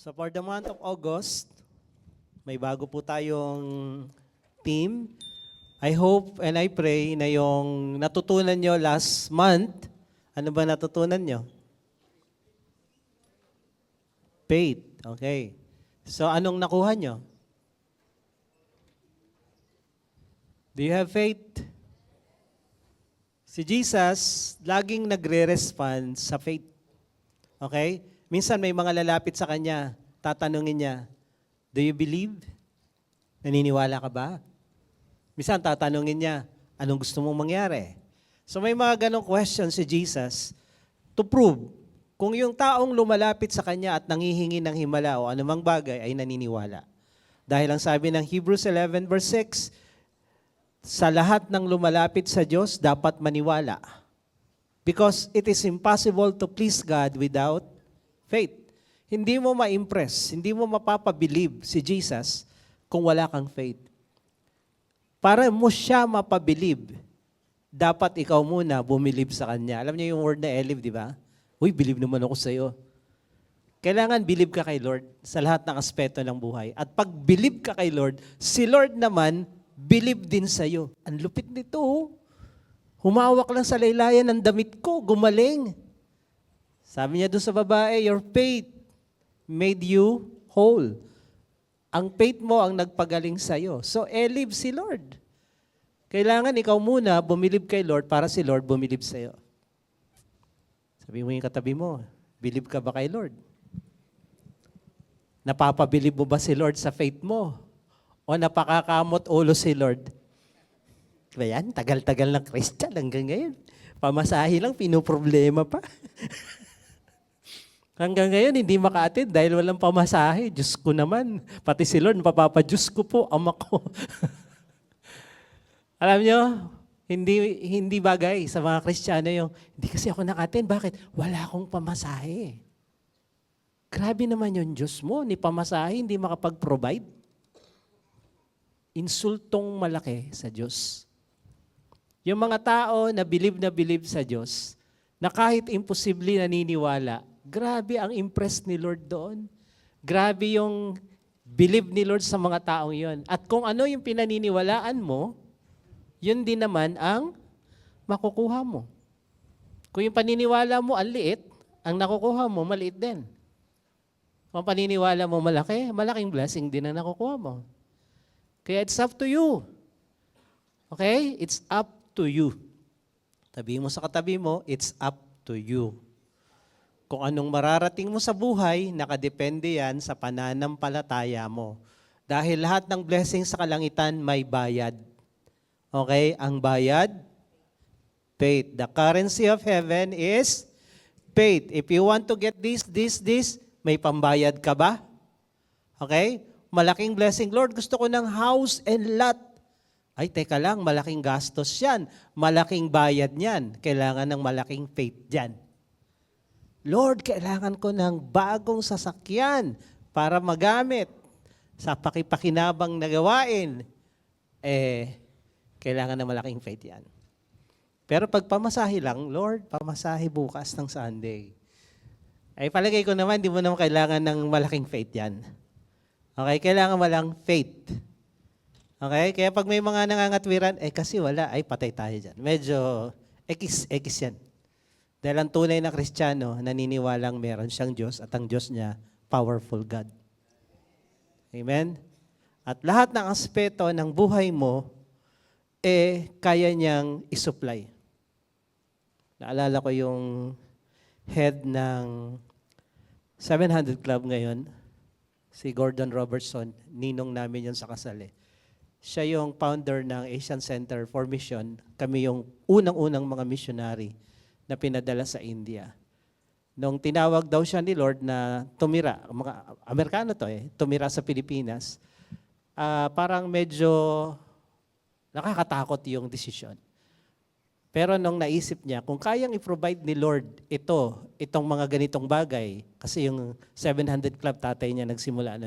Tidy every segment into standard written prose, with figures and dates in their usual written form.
So for the month of August, may bago po tayong team. I hope and I pray na yung natutunan nyo last month, ano ba natutunan nyo? Faith. Okay. So anong nakuha nyo? Do you have faith? Si Jesus, laging nagre-respond sa faith. Okay? Minsan may mga lalapit sa Kanya, tatanungin niya, do you believe? Naniniwala ka ba? Minsan tatanungin niya, anong gusto mong mangyari? So may mga ganong questions si Jesus to prove kung yung taong lumalapit sa Kanya at nangihingi ng himala o anumang bagay ay naniniwala. Dahil ang sabi ng Hebrews 11 verse 6, sa lahat ng lumalapit sa Diyos, dapat maniwala. Because it is impossible to please God without faith. Hindi mo ma-impress, hindi mo mapapabilib si Jesus kung wala kang faith. Para mo siya mapabilib, dapat ikaw muna bumilib sa Kanya. Alam niyo yung word na elive, di ba? Uy, believe naman ako sa iyo. Kailangan believe ka kay Lord sa lahat ng aspeto ng buhay. At pag believe ka kay Lord, si Lord naman, believe din sa iyo. Ang lupit nito, oh. Humawak lang sa laylayan ng damit ko, gumaling. Sabi niya doon sa babae, your faith made you whole. Ang faith mo ang nagpagaling sa iyo. So, elive si Lord. Kailangan ikaw muna bumilib kay Lord para si Lord bumilib sa iyo. Sabi mo yung katabi mo, believe ka ba kay Lord? Napapabilib mo ba si Lord sa faith mo? O napakakamot ulo si Lord? Diba yan? Tagal-tagal ng Christian hanggang ngayon. Pamasahe lang, pinoproblema pa. Hanggang ngayon, hindi maka-attend dahil walang pamasahe. Diyos ko naman. Pati si Lord, Diyos ko po, ama ko. Alam nyo, hindi bagay sa mga Kristiyano yung, hindi kasi ako naka-attend. Bakit? Wala akong pamasahe. Grabe naman yung Diyos mo, ni pamasahe, hindi makapag-provide. Insultong malaki sa Diyos. Yung mga tao na believe sa Diyos, na kahit imposible naniniwala, grabe ang impress ni Lord doon. Grabe yung believe ni Lord sa mga taong yon. At kung ano yung pinaniniwalaan mo, yun din naman ang makukuha mo. Kung yung paniniwala mo ang liit, ang nakukuha mo maliit din. Kung paniniwala mo malaki, malaking blessing din ang nakukuha mo. Kaya it's up to you. Okay? It's up to you. Tabi mo sa katabi mo, it's up to you. Kung anong mararating mo sa buhay, nakadepende yan sa pananampalataya mo. Dahil lahat ng blessing sa kalangitan may bayad. Okay? Ang bayad, faith. The currency of heaven is faith. If you want to get this, may pambayad ka ba? Okay? Malaking blessing. Lord, gusto ko ng house and lot. Ay, teka lang, malaking gastos yan. Malaking bayad niyan. Kailangan ng malaking faith dyan. Lord, kailangan ko ng bagong sasakyan para magamit sa pakipakinabang na gawain. Kailangan ng malaking faith yan. Pero pag pamasahe lang, Lord, pamasahe bukas ng Sunday. Ay, palagay ko naman, di mo naman kailangan ng malaking faith yan. Okay, kailangan walang faith. Okay, kaya pag may mga nangangatwiran, kasi wala, ay patay tayo dyan. Medyo ekis yan. Dahil ang tunay na Kristiyano, naniniwalang meron siyang Diyos at ang Diyos niya, powerful God. Amen? At lahat ng aspeto ng buhay mo, kaya niyang isupply. Naalala ko yung head ng 700 Club ngayon, si Gordon Robertson, ninong namin yun sa kasal. Siya yung founder ng Asian Center for Mission. Kami yung unang-unang mga missionary na pinadala sa India. Nung tinawag daw siya ni Lord na tumira, mga Amerikano to tumira sa Pilipinas, parang medyo nakakatakot yung desisyon. Pero nung naisip niya, kung kayang i-provide ni Lord itong mga ganitong bagay, kasi yung 700 Club, tatay niya nagsimula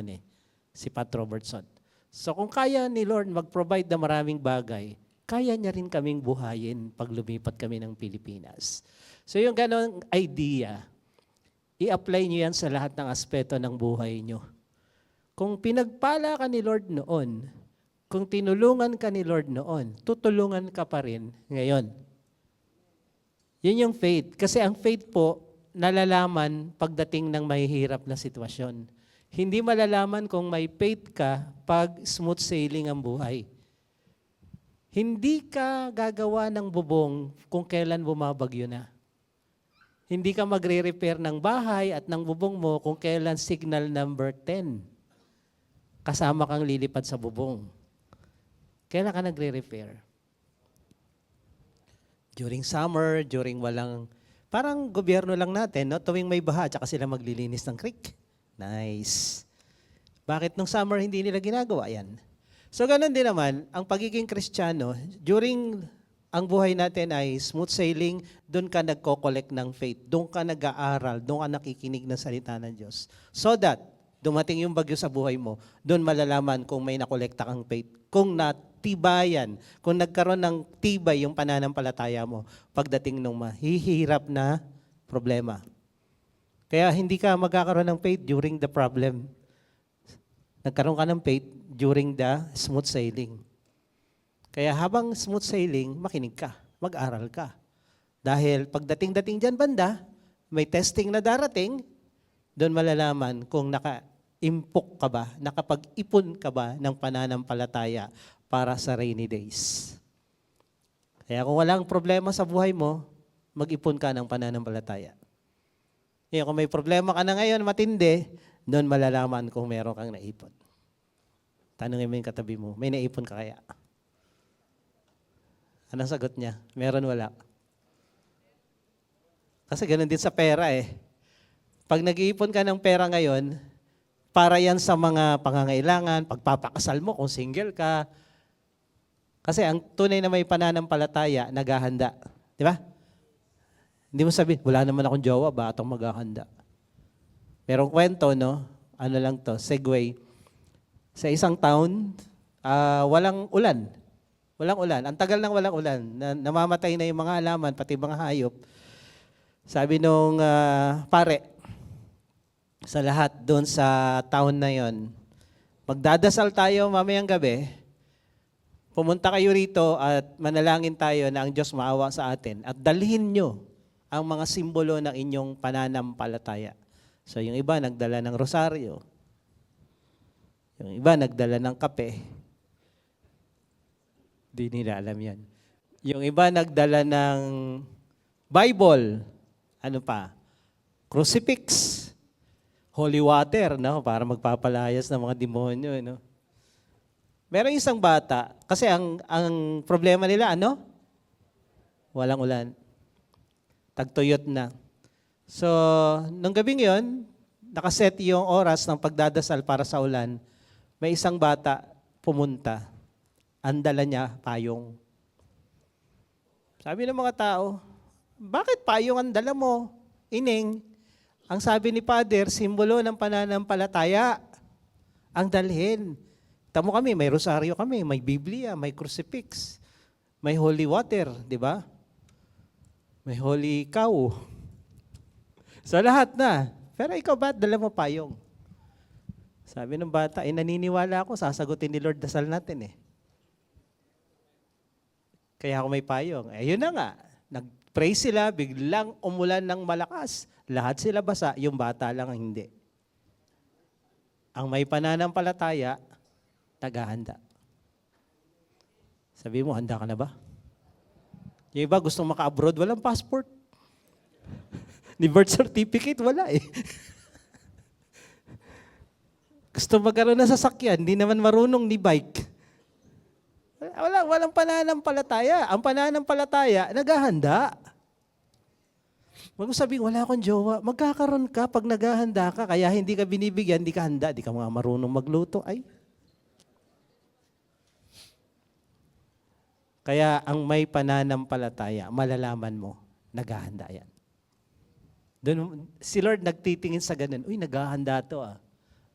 si Pat Robertson. So kung kaya ni Lord mag-provide na maraming bagay, kaya niya rin kaming buhayin pag lumipat kami ng Pilipinas. So yung ganong idea, I-apply nyo yan sa lahat ng aspeto ng buhay nyo. Kung pinagpala ka ni Lord noon, kung tinulungan ka ni Lord noon, tutulungan ka pa rin ngayon. Yun yung faith. Kasi ang faith po, nalalaman pagdating ng mahihirap na sitwasyon. Hindi malalaman kung may faith ka pag smooth sailing ang buhay. Hindi ka gagawa ng bubong kung kailan bumabagyo na. Hindi ka magre-repair ng bahay at ng bubong mo kung kailan signal number 10. Kasama kang lilipad sa bubong. Kailan ka nagre-repair? During summer, during walang, parang gobyerno lang natin, no? Tuwing may baha, tsaka sila maglilinis ng creek. Nice. Bakit nung summer hindi nila ginagawa yan? So ganun din naman, ang pagiging Kristiyano, during ang buhay natin ay smooth sailing, doon ka nagko-collect ng faith, doon ka nag-aaral, doon ka nakikinig ng salita ng Diyos. So that, dumating yung bagyo sa buhay mo, doon malalaman kung may nakolekta kang faith, kung natibayan, kung nagkaroon ng tibay yung pananampalataya mo pagdating ng mahihirap na problema. Kaya hindi ka magkakaroon ng faith during the problem. Nagkaroon ka ng faith during the smooth sailing. Kaya habang smooth sailing, makinig ka, mag-aral ka. Dahil pagdating-dating dyan banda, may testing na darating, doon malalaman kung naka-impok ka ba, nakapag-ipon ka ba ng pananampalataya para sa rainy days. Kaya kung walang problema sa buhay mo, mag-ipon ka ng pananampalataya. Kaya kung may problema ka na ngayon, matindi, doon malalaman kung meron kang naipon. Tanungin mo yung katabi mo, may naipon ka kaya? Anong sagot niya? Meron, wala? Kasi ganun din sa pera eh. Pag nag-iipon ka ng pera ngayon, para yan sa mga pangangailangan, pagpapakasal mo kung single ka. Kasi ang tunay na may pananampalataya, naghahanda. Di ba? Hindi mo sabihin, wala naman akong jowa, ba atong maghahanda? Merong kwento, no? Ano lang to, segue. Sa isang town, walang ulan. Walang ulan. Ang tagal ng walang ulan. Namamatay na yung mga halaman, pati mga hayop. Sabi nung pare, sa lahat doon sa town na yon, magdadasal tayo mamayang gabi, pumunta kayo rito at manalangin tayo na ang Diyos maawa sa atin at dalhin nyo ang mga simbolo ng inyong pananampalataya. So yung iba nagdala ng rosaryo, yung iba nagdala ng kape. Di nila alam yan. Yung iba nagdala ng Bible, ano pa? Crucifix, holy water, no? Para magpapalayas ng mga demonyo, no? Meron isang bata, kasi ang problema nila, ano? Walang ulan. Tagtuyot na. So, nung gabing yon, nakaset yung oras ng pagdadasal para sa ulan, may isang bata pumunta. Ang dala niya, payong. Sabi ng mga tao, bakit payong ang dala mo? Ining, ang sabi ni Father, simbolo ng pananampalataya. Ang dalhin. Tamo kami, may rosaryo kami, may Biblia, may crucifix, may holy water, di ba? May holy cow. So lahat na. Pero ikaw ba, dala mo payong? Sabi ng bata, naniniwala ako, sasagutin ni Lord dasal natin eh. Kaya ako may payong. Yun na nga. Nag-pray sila, biglang umulan ng malakas. Lahat sila basa, yung bata lang ang hindi. Ang may pananampalataya, naghahanda. Sabi mo, handa ka na ba? Yung iba gustong maka-abroad, walang passport. Ni birth certificate, wala eh. Gusto magkaroon ng sasakyan, hindi naman marunong ni bike. Walang pananampalataya. Ang pananampalataya, naghahanda. Huwag mo sabihin, wala akong jowa. Magkakaroon ka pag naghahanda ka, kaya hindi ka binibigyan, hindi ka handa, hindi ka mga marunong magluto. Ay. Kaya ang may pananampalataya, malalaman mo, naghahanda yan. Doon, si Lord nagtitingin sa ganun, uy, naghahanda to ah.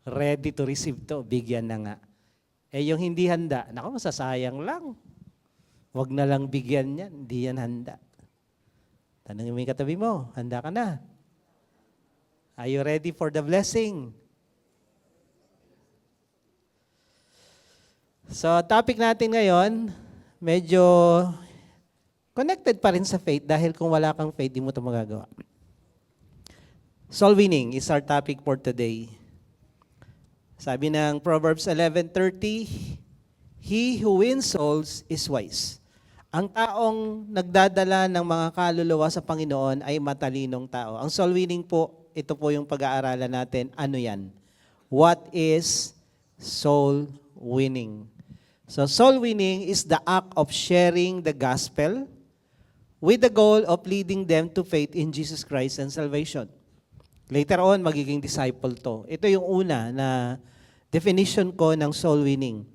Ready to receive to, bigyan na nga. Yung hindi handa, naku, masasayang lang. Huwag na lang bigyan yan, hindi yan handa. Tanungin mo yung katabi mo, handa ka na? Are you ready for the blessing? So, topic natin ngayon, medyo connected pa rin sa faith dahil kung wala kang faith, di mo ito magagawa. Soul winning is our topic for today. Sabi ng Proverbs 11:30, he who wins souls is wise. Ang taong nagdadala ng mga kaluluwa sa Panginoon ay matalinong tao. Ang soul winning po, ito po yung pag-aaralan natin. Ano yan? What is soul winning? So soul winning is the act of sharing the gospel with the goal of leading them to faith in Jesus Christ and salvation. Later on, magiging disciple to. Ito yung una na definition ko ng soul winning.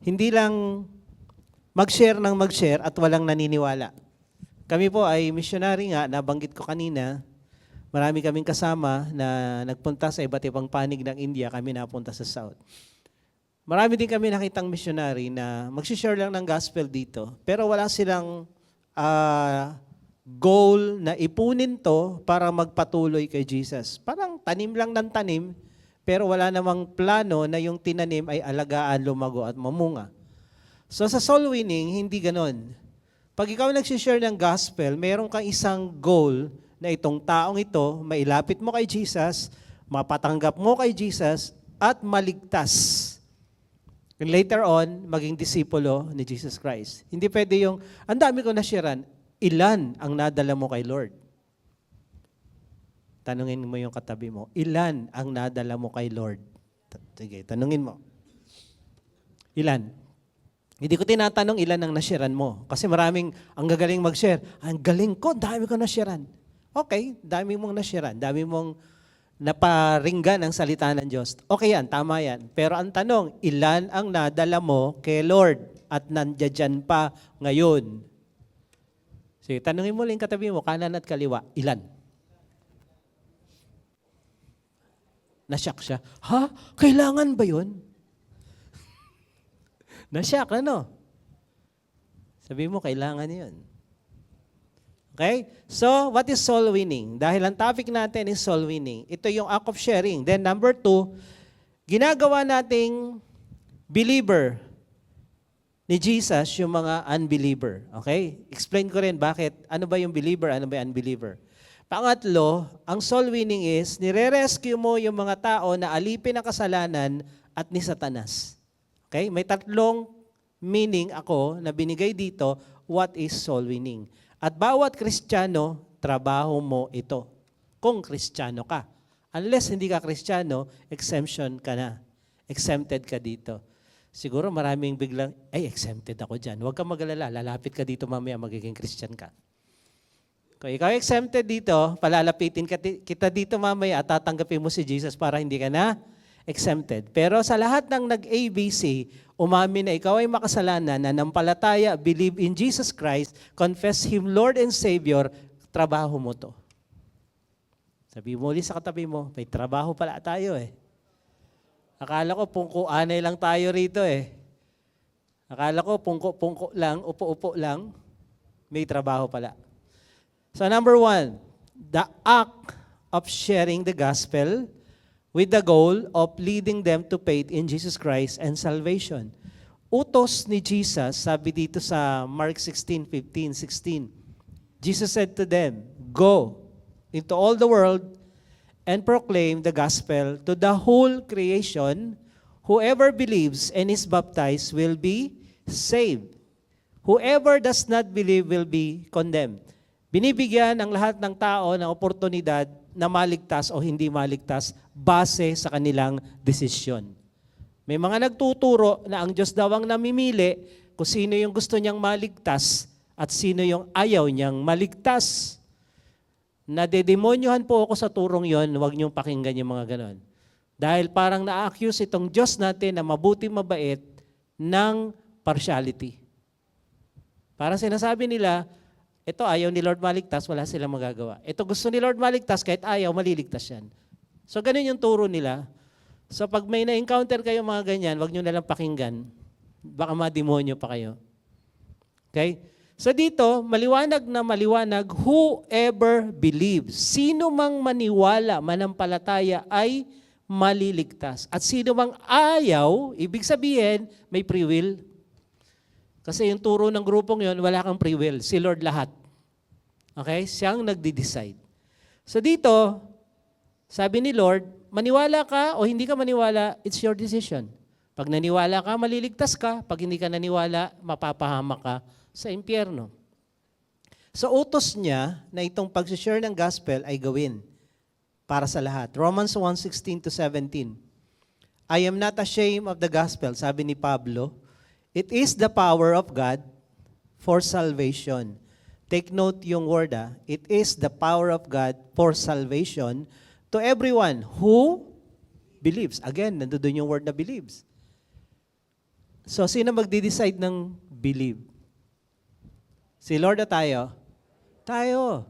Hindi lang mag-share ng mag-share at walang naniniwala. Kami po ay missionary nga, nabanggit ko kanina. Marami kaming kasama na nagpunta sa iba't ibang panig ng India, kami napunta sa South. Marami din kami nakitang missionary na mag-share lang ng gospel dito, pero wala silang goal na ipunin to para magpatuloy kay Jesus. Parang tanim lang ng tanim, pero wala namang plano na yung tinanim ay alagaan, lumago at mamunga. So sa soul winning, hindi ganon. Pag ikaw nagsishare ng gospel, meron kang isang goal na itong taong ito, mailapit mo kay Jesus, mapatanggap mo kay Jesus, at maligtas. And later on, maging disipulo ni Jesus Christ. Hindi pwede yung, ang dami ko na-sharean, ilan ang nadala mo kay Lord? Tanungin mo yung katabi mo, ilan ang nadala mo kay Lord? Sige, tanungin mo. Ilan? Hindi ko tinatanong ilan ang na-sharean mo. Kasi maraming, ang gagaling mag-share. Ang galing ko, dami ko na-sharean. Okay, dami mong na-sharean. Dami mong naparinggan ang salita ng Diyos. Okay yan, tama yan. Pero ang tanong, ilan ang nadala mo kay Lord at nandiyan pa ngayon? Sige, tanungin mo lang katabi mo, kanan at kaliwa, ilan? Nasyak siya. Ha? Kailangan ba yun? Nasyak, ano? Sabi mo, kailangan yun. Okay? So, what is soul winning? Dahil ang topic natin is soul winning. Ito yung act of sharing. Then number 2, ginagawa nating believer ni Jesus yung mga unbeliever. Okay? Explain ko rin bakit. Ano ba yung believer? Ano ba yung unbeliever? Pangatlo, ang soul winning is nire-rescue mo yung mga tao na alipin ng kasalanan at ni Satanas. Okay? May tatlong meaning ako na binigay dito, what is soul winning? At bawat Kristiyano, trabaho mo ito. Kung Kristiyano ka. Unless hindi ka Kristiyano, exemption ka na. Exempted ka dito. Siguro maraming biglang, ay, exempted ako dyan. Huwag kang mag-alala, lalapit ka dito mamaya, magiging Christian ka. Kung ikaw exempted dito, palalapitin kita dito mamaya at tatanggapin mo si Jesus para hindi ka na exempted. Pero sa lahat ng nag-ABC, umamin na ikaw ay makasalanan, nanampalataya, believe in Jesus Christ, confess Him Lord and Savior, trabaho mo to. Sabi mo ulit sa katabi mo, may trabaho pala tayo eh. Akala ko pungko-anay lang tayo rito eh. Akala ko pungko-pungko lang, upo-upo lang, may trabaho pala. So number 1, the act of sharing the gospel with the goal of leading them to faith in Jesus Christ and salvation. Utos ni Jesus, sabi dito sa Mark 16:15-16, Jesus said to them, go into all the world and proclaim the gospel to the whole creation. Whoever believes and is baptized will be saved. Whoever does not believe will be condemned. Binibigyan ang lahat ng tao ng oportunidad na maligtas o hindi maligtas base sa kanilang desisyon. May mga nagtuturo na ang Diyos daw ang namimili kung sino yung gusto niyang maligtas at sino yung ayaw niyang maligtas. Nadedemonyohan po ako sa turong yon, huwag niyong pakinggan yung mga ganon. Dahil parang na-accuse itong Diyos natin na mabuti mabait ng partiality. Parang sinasabi nila, ito ayaw ni Lord maligtas, wala silang magagawa. Ito gusto ni Lord maligtas, kahit ayaw, maliligtas yan. So ganun yung turo nila. So pag may na-encounter kayo mga ganyan, wag nyo nalang pakinggan. Baka mademonyo pa kayo. Okay? So dito, maliwanag na maliwanag, whoever believes. Sino mang maniwala, manampalataya ay maliligtas. At sino mang ayaw, ibig sabihin, may free will. Kasi yung turo ng grupong yon, wala kang free will. Si Lord lahat. Okay? Siyang nagde-decide. So dito, sabi ni Lord, maniwala ka o hindi ka maniwala, it's your decision. Pag naniwala ka, maliligtas ka. Pag hindi ka naniwala, mapapahamak ka sa impyerno. So utos niya na itong pag-share ng gospel ay gawin para sa lahat. Romans 1:16-17. I am not ashamed of the gospel, sabi ni Pablo. It is the power of God for salvation. Take note yung word, It is the power of God for salvation to everyone who believes. Again, nandoon yung word na believes. So, sino magde-decide ng believe? Si Lord na tayo? Tayo.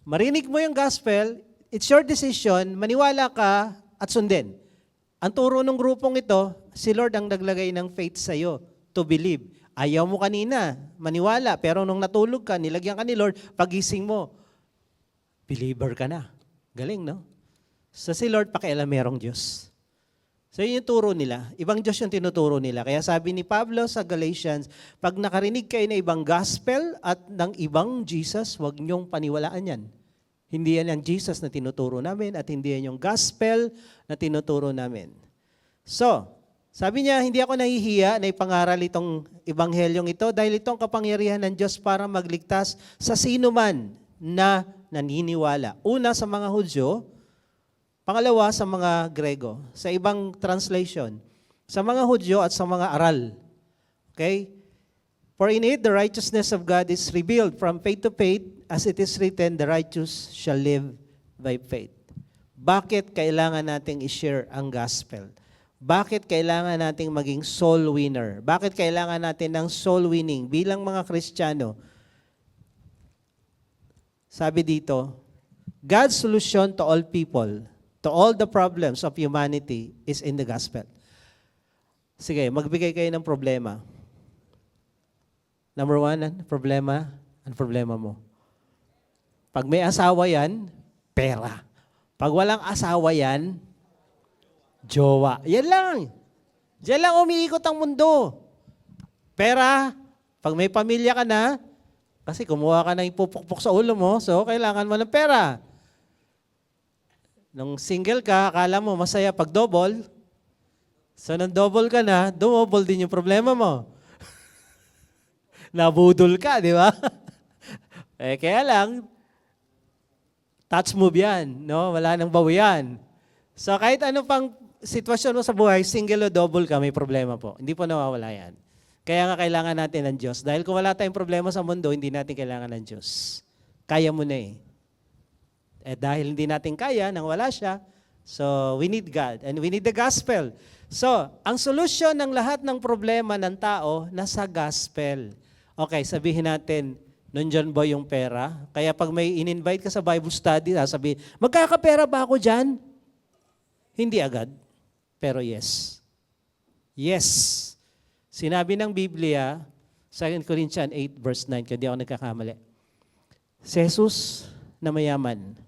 Marinig mo yung gospel, it's your decision, maniwala ka at sundin. Ang turo ng grupong ito, si Lord ang naglagay ng faith sa'yo to believe. Ayaw mo kanina, maniwala, pero nung natulog ka, nilagyan ka ni Lord, pagising mo, believer ka na. Galing, no? So si Lord, pakialamerong Diyos. So yun yung turo nila. Ibang Diyos yung tinuturo nila. Kaya sabi ni Pablo sa Galatians, pag nakarinig kayo na ibang gospel at ng ibang Jesus, huwag niyong paniwalaan yan. Hindi yan ang Jesus na tinuturo namin at hindi yan yung gospel na tinuturo namin. So, sabi niya, hindi ako nahihiya na ipangaral itong ebanghelyong ito dahil itong kapangyarihan ng Diyos para magligtas sa sino man na naniniwala. Una sa mga Hudyo, pangalawa sa mga Grego. Sa ibang translation, sa mga Hudyo at sa mga aral. Okay? For in it, the righteousness of God is revealed from faith to faith, as it is written, the righteous shall live by faith. Bakit kailangan nating i-share ang gospel? Bakit kailangan nating maging soul winner? Bakit kailangan natin ng soul winning bilang mga Kristiyano? Sabi dito, God's solution to all people, to all the problems of humanity is in the gospel. Sige, magbigay kayo ng problema. Number one, ang problema mo. Pag may asawa yan, pera. Pag walang asawa yan, jowa. Yan lang. Diyan lang umiikot ang mundo. Pera, pag may pamilya ka na, kasi kumuha ka ng ipupukpok sa ulo mo, so kailangan mo ng pera. Nung single ka, akala mo masaya pag double. So nang double ka na, dumouble din yung problema mo. Nabudol ka, di ba? Kaya lang, touch move yan, no? Wala nang bawi yan. So kahit ano pang sitwasyon mo sa buhay, single o double ka, may problema po. Hindi po nawawala yan. Kaya nga kailangan natin ng Diyos. Dahil kung wala tayong problema sa mundo, hindi natin kailangan ng Diyos. Kaya mo na eh. Dahil hindi natin kaya, nang wala siya, so we need God and we need the gospel. So, ang solusyon ng lahat ng problema ng tao, nasa gospel. Okay, sabihin natin, nandyan ba yung pera? Kaya pag may in-invite ka sa Bible study, sabihin, magkakapera ba ako dyan? Hindi agad, pero yes. Yes. Sinabi ng Biblia, 2 Corinthians 8 verse 9, kaya di ako nagkakamali. Si Jesus na mayaman,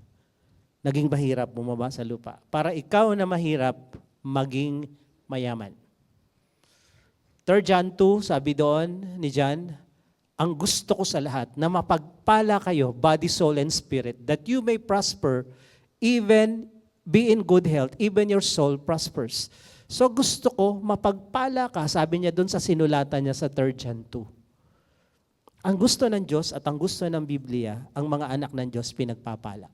naging mahirap bumaba sa lupa. Para ikaw na mahirap, maging mayaman. 3 John 2, sabi doon ni John, ang gusto ko sa lahat na mapagpala kayo, body, soul, and spirit, that you may prosper, even be in good health, even your soul prospers. So gusto ko mapagpala ka, sabi niya doon sa sinulatan niya sa 3 John 2. Ang gusto ng Diyos at ang gusto ng Biblia, ang mga anak ng Diyos pinagpapala.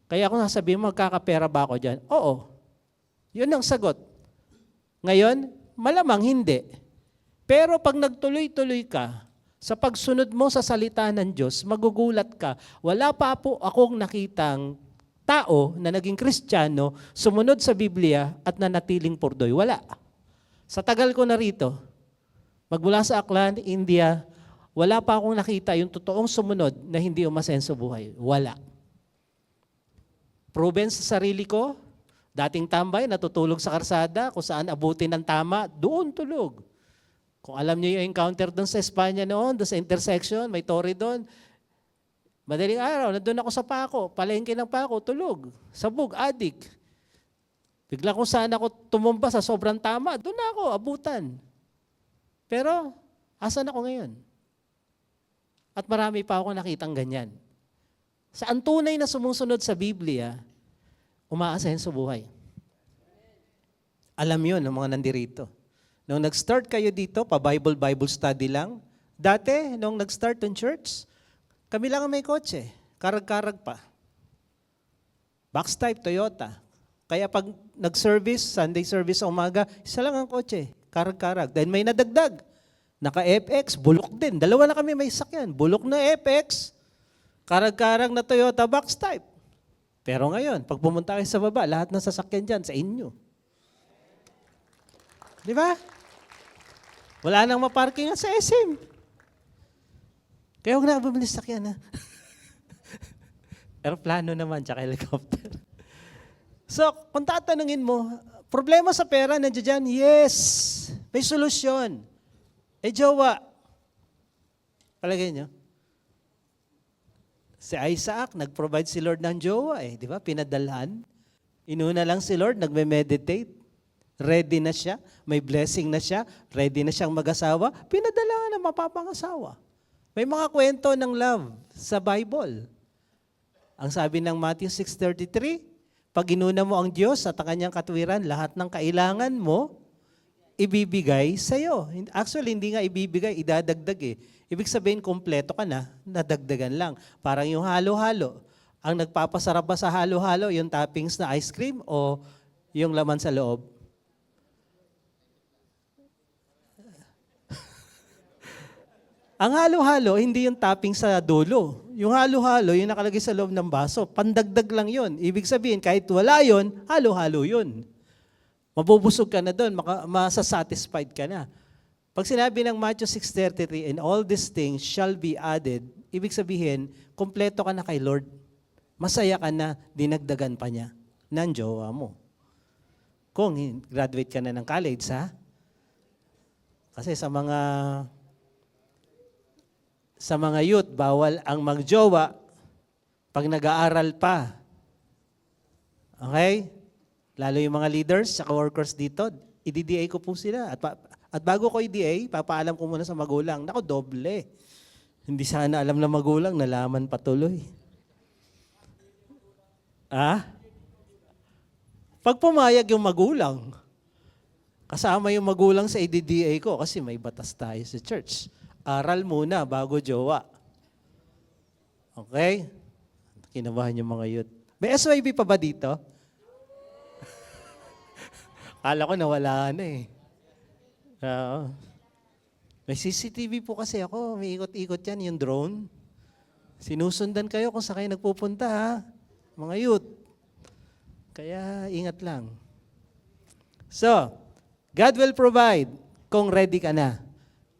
Kaya kung sasabihin mo, magkakapera ba ako dyan? Oo. Yun ang sagot. Ngayon, malamang hindi. Pero pag nagtuloy-tuloy ka, sa pagsunod mo sa salita ng Diyos, magugulat ka. Wala pa po akong nakitang tao na naging Kristiyano, sumunod sa Biblia at nanatiling purdoy. Wala. Sa tagal ko na rito, magmula sa Aklan, India, wala pa akong nakita yung totoong sumunod na hindi umasenso buhay. Wala. Proven sa sarili ko, dating tambay, natutulog sa karsada, kung saan abutin ng tama, doon tulog. Kung alam niyo yung encounter doon sa Espanya noon, doon sa intersection, may tori doon. Madaling araw, nandun ako sa pako, palengke ng pako, tulog, sabog, adik. Bigla kung saan ako tumumba sa sobrang tama, doon ako, abutan. Pero, asan ako ngayon? At marami pa ako nakitang ganyan. Sa ang tunay na sumusunod sa Biblia, umaasahin sa buhay. Alam yun ng mga nandirito. Nung nag-start kayo dito, pa-Bible study lang, dati, nung nag-start yung church, kami lang ang may kotse. Karag-karag pa. Box type, Toyota. Kaya pag nag-service, Sunday service sa umaga, isa lang ang kotse. Karag-karag. Then may nadagdag. Naka-FX, bulok din. Dalawa na kami may sakyan. Bulok na FX, karag-karag na Toyota box type. Pero ngayon, pag pumunta kayo sa baba, lahat ng sasakyan dyan sa inyo. Di ba? Wala nang maparkingan sa SM. Kaya huwag na bumili sa sakyan, ha? Aeroplano naman, tsaka helicopter. So, kung tatanungin mo, problema sa pera, nandiyan dyan? Yes! May solusyon. Jowa. Palagay nyo? Si Isaac, nag-provide si Lord ng jowa, di ba? Pinadalhan. Inuna lang si Lord, nagme-meditate. Ready na siya, may blessing na siya, ready na siyang mag-asawa, pinadala na mapapangasawa. May mga kwento ng love sa Bible. Ang sabi ng Matthew 6:33, pag inuna mo ang Diyos at ang kanyang katuwiran, lahat ng kailangan mo, ibibigay sa'yo. Actually, hindi nga ibibigay, idadagdag . Ibig sabihin, kompleto ka na, nadagdagan lang. Parang yung halo-halo. Ang nagpapasarap ba sa halo-halo, yung toppings na ice cream o yung laman sa loob? Ang halo-halo, hindi yung topping sa dulo. Yung halo-halo, yung nakalagay sa loob ng baso, pandagdag lang yun. Ibig sabihin, kahit wala yun, halo-halo yun. Mabubusog ka na doon, masasatisfied ka na. Pag sinabi ng Matthew 6:33, and all these things shall be added, ibig sabihin, kompleto ka na kay Lord. Masaya ka na, dinagdagan pa niya ng jowa mo. Kung graduate ka na ng college, ha? Kasi sa mga youth, bawal ang magjowa pag nag-aaral pa. Okay? Lalo yung mga leaders at workers dito, i-DA ko po sila. At bago ko i-DA, papaalam ko muna sa magulang. Naku, doble. Hindi sana alam na magulang, nalaman patuloy. Pag pumayag yung magulang, kasama yung magulang sa i-DA ko kasi may batas tayo sa church. Aral muna bago jowa. Okay? Kinabahan yung mga youth. May SYB pa ba dito? Kala ko nawala na . May CCTV po kasi ako. May ikot-ikot yan, yung drone. Sinusundan kayo kung saan kayo nagpupunta, ha? Mga youth. Kaya ingat lang. So, God will provide kung ready ka na.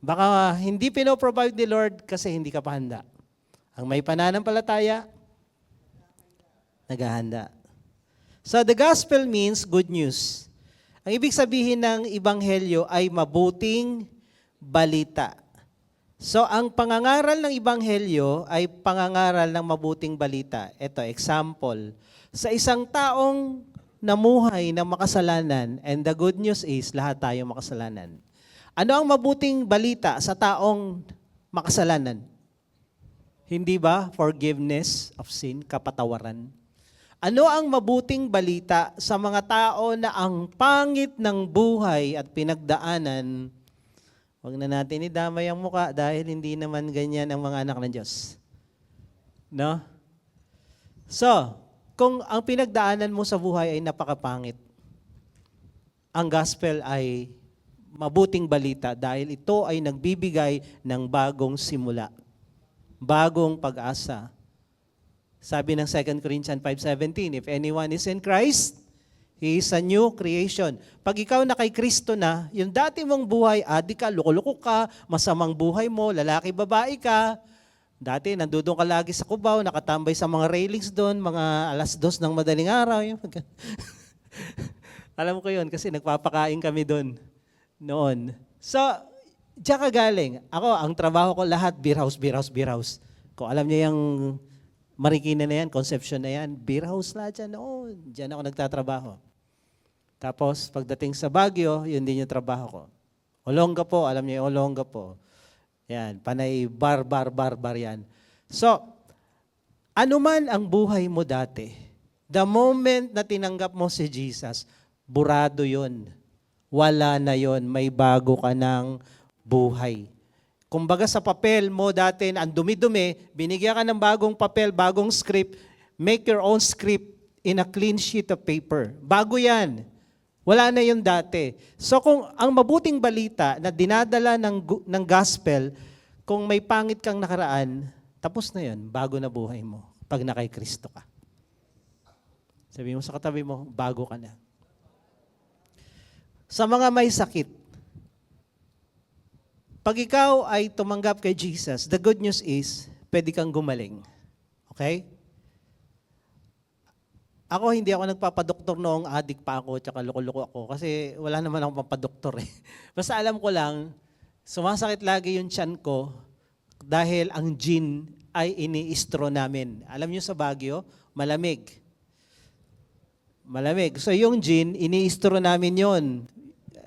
Baka hindi pinoprovide ni Lord kasi hindi ka pa handa. Ang may pananampalataya, naghahanda. So the gospel means good news. Ang ibig sabihin ng ebanghelyo ay mabuting balita. So ang pangangaral ng ebanghelyo ay pangangaral ng mabuting balita. Ito, example. Sa isang taong namuhay ng makasalanan, and the good news is lahat tayo makasalanan. Ano ang mabuting balita sa taong makasalanan? Hindi ba forgiveness of sin, kapatawaran? Ano ang mabuting balita sa mga tao na ang pangit ng buhay at pinagdaanan? Huwag na natin idamay ang muka dahil hindi naman ganyan ang mga anak ng Diyos. No? So, kung ang pinagdaanan mo sa buhay ay napakapangit, ang gospel ay mabuting balita dahil ito ay nagbibigay ng bagong simula, bagong pag-asa. Sabi ng 2 Corinthians 5:17, if anyone is in Christ, he is a new creation. Pag ikaw na kay Kristo na, yung dati mong buhay, adik ka, loko-loko ka, masamang buhay mo, lalaki, babae ka, dati nandudong ka lagi sa Cubao, nakatambay sa mga railings doon, mga 2:00 ng madaling araw. Alam ko yun kasi nagpapakain kami doon. Noon. So, Diyan ka galing. Ako, ang trabaho ko lahat, beer house, beer house, beer house. Kung alam niyo yung Marikina na yan, Concepcion na yan, beer house lahat dyan noon. Diyan ako nagtatrabaho. Tapos, pagdating sa Baguio, yun din yung trabaho ko. Olongapo, alam niyo yung Olongapo. Yan, panay bar, bar, bar, bar yan. So, ano man ang buhay mo dati, the moment na tinanggap mo si Jesus, burado yun. Wala na yun. May bago ka ng buhay. Kumbaga sa papel mo dati, ang dumi-dumi, binigyan ka ng bagong papel, bagong script, make your own script in a clean sheet of paper. Bago yan. Wala na yun dati. So kung ang mabuting balita na dinadala ng gospel, kung may pangit kang nakaraan, tapos na yun, bago na buhay mo pag na kay Kristo ka. Sabi mo sa katabi mo, bago ka na. Sa mga may sakit, pag ikaw ay tumanggap kay Jesus, the good news is, pwede kang gumaling. Okay? Ako, hindi ako nagpapadoktor noong adik pa ako, tsaka loko-loko ako, kasi wala naman akong papadoktor eh. Basta alam ko lang, sumasakit lagi yung tiyan ko, dahil ang gin ay ini-istro namin. Alam niyo sa Baguio, malamig. Malamig. So yung gin, ini-istro namin yon.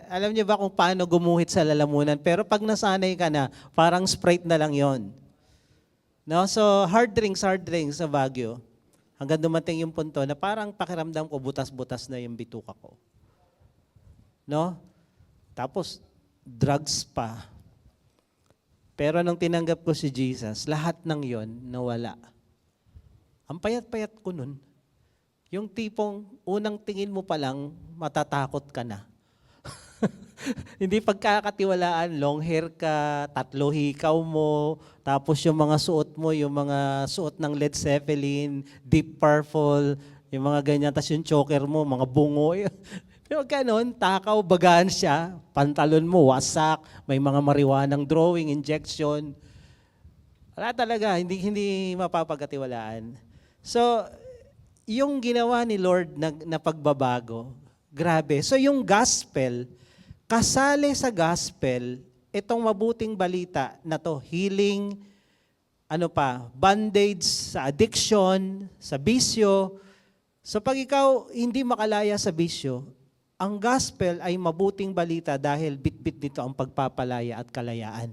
Alam niyo ba kung paano gumuhit sa lalamunan? Pero pag nasanay ka na, parang Sprite na lang yon. No? So hard drinks sa Baguio. Hanggang dumating yung punto na parang pakiramdam ko butas-butas na yung bituka ko. No? Tapos drugs pa. Pero nung tinanggap ko si Jesus, lahat ng yon nawala. Ang payat-payat ko nun. Yung tipong unang tingin mo pa lang, matatakot ka na. Hindi pagkakatiwalaan, long hair ka, 3 hikaw mo, tapos yung mga suot mo, yung mga suot ng Led Zeppelin, Deep Purple, yung mga ganyan, tapos yung choker mo, mga bungo. Pero ganon, takaw, bagaan siya, pantalon mo, wasak, may mga mariwanang drawing, injection. Wala talaga, hindi mapapagkatiwalaan. So, yung ginawa ni Lord na pagbabago, grabe. So yung gospel, kasali sa gospel, itong mabuting balita na to, healing, bondage sa addiction, sa bisyo. So pag ikaw hindi makalaya sa bisyo, ang gospel ay mabuting balita dahil bit-bit nito ang pagpapalaya at kalayaan.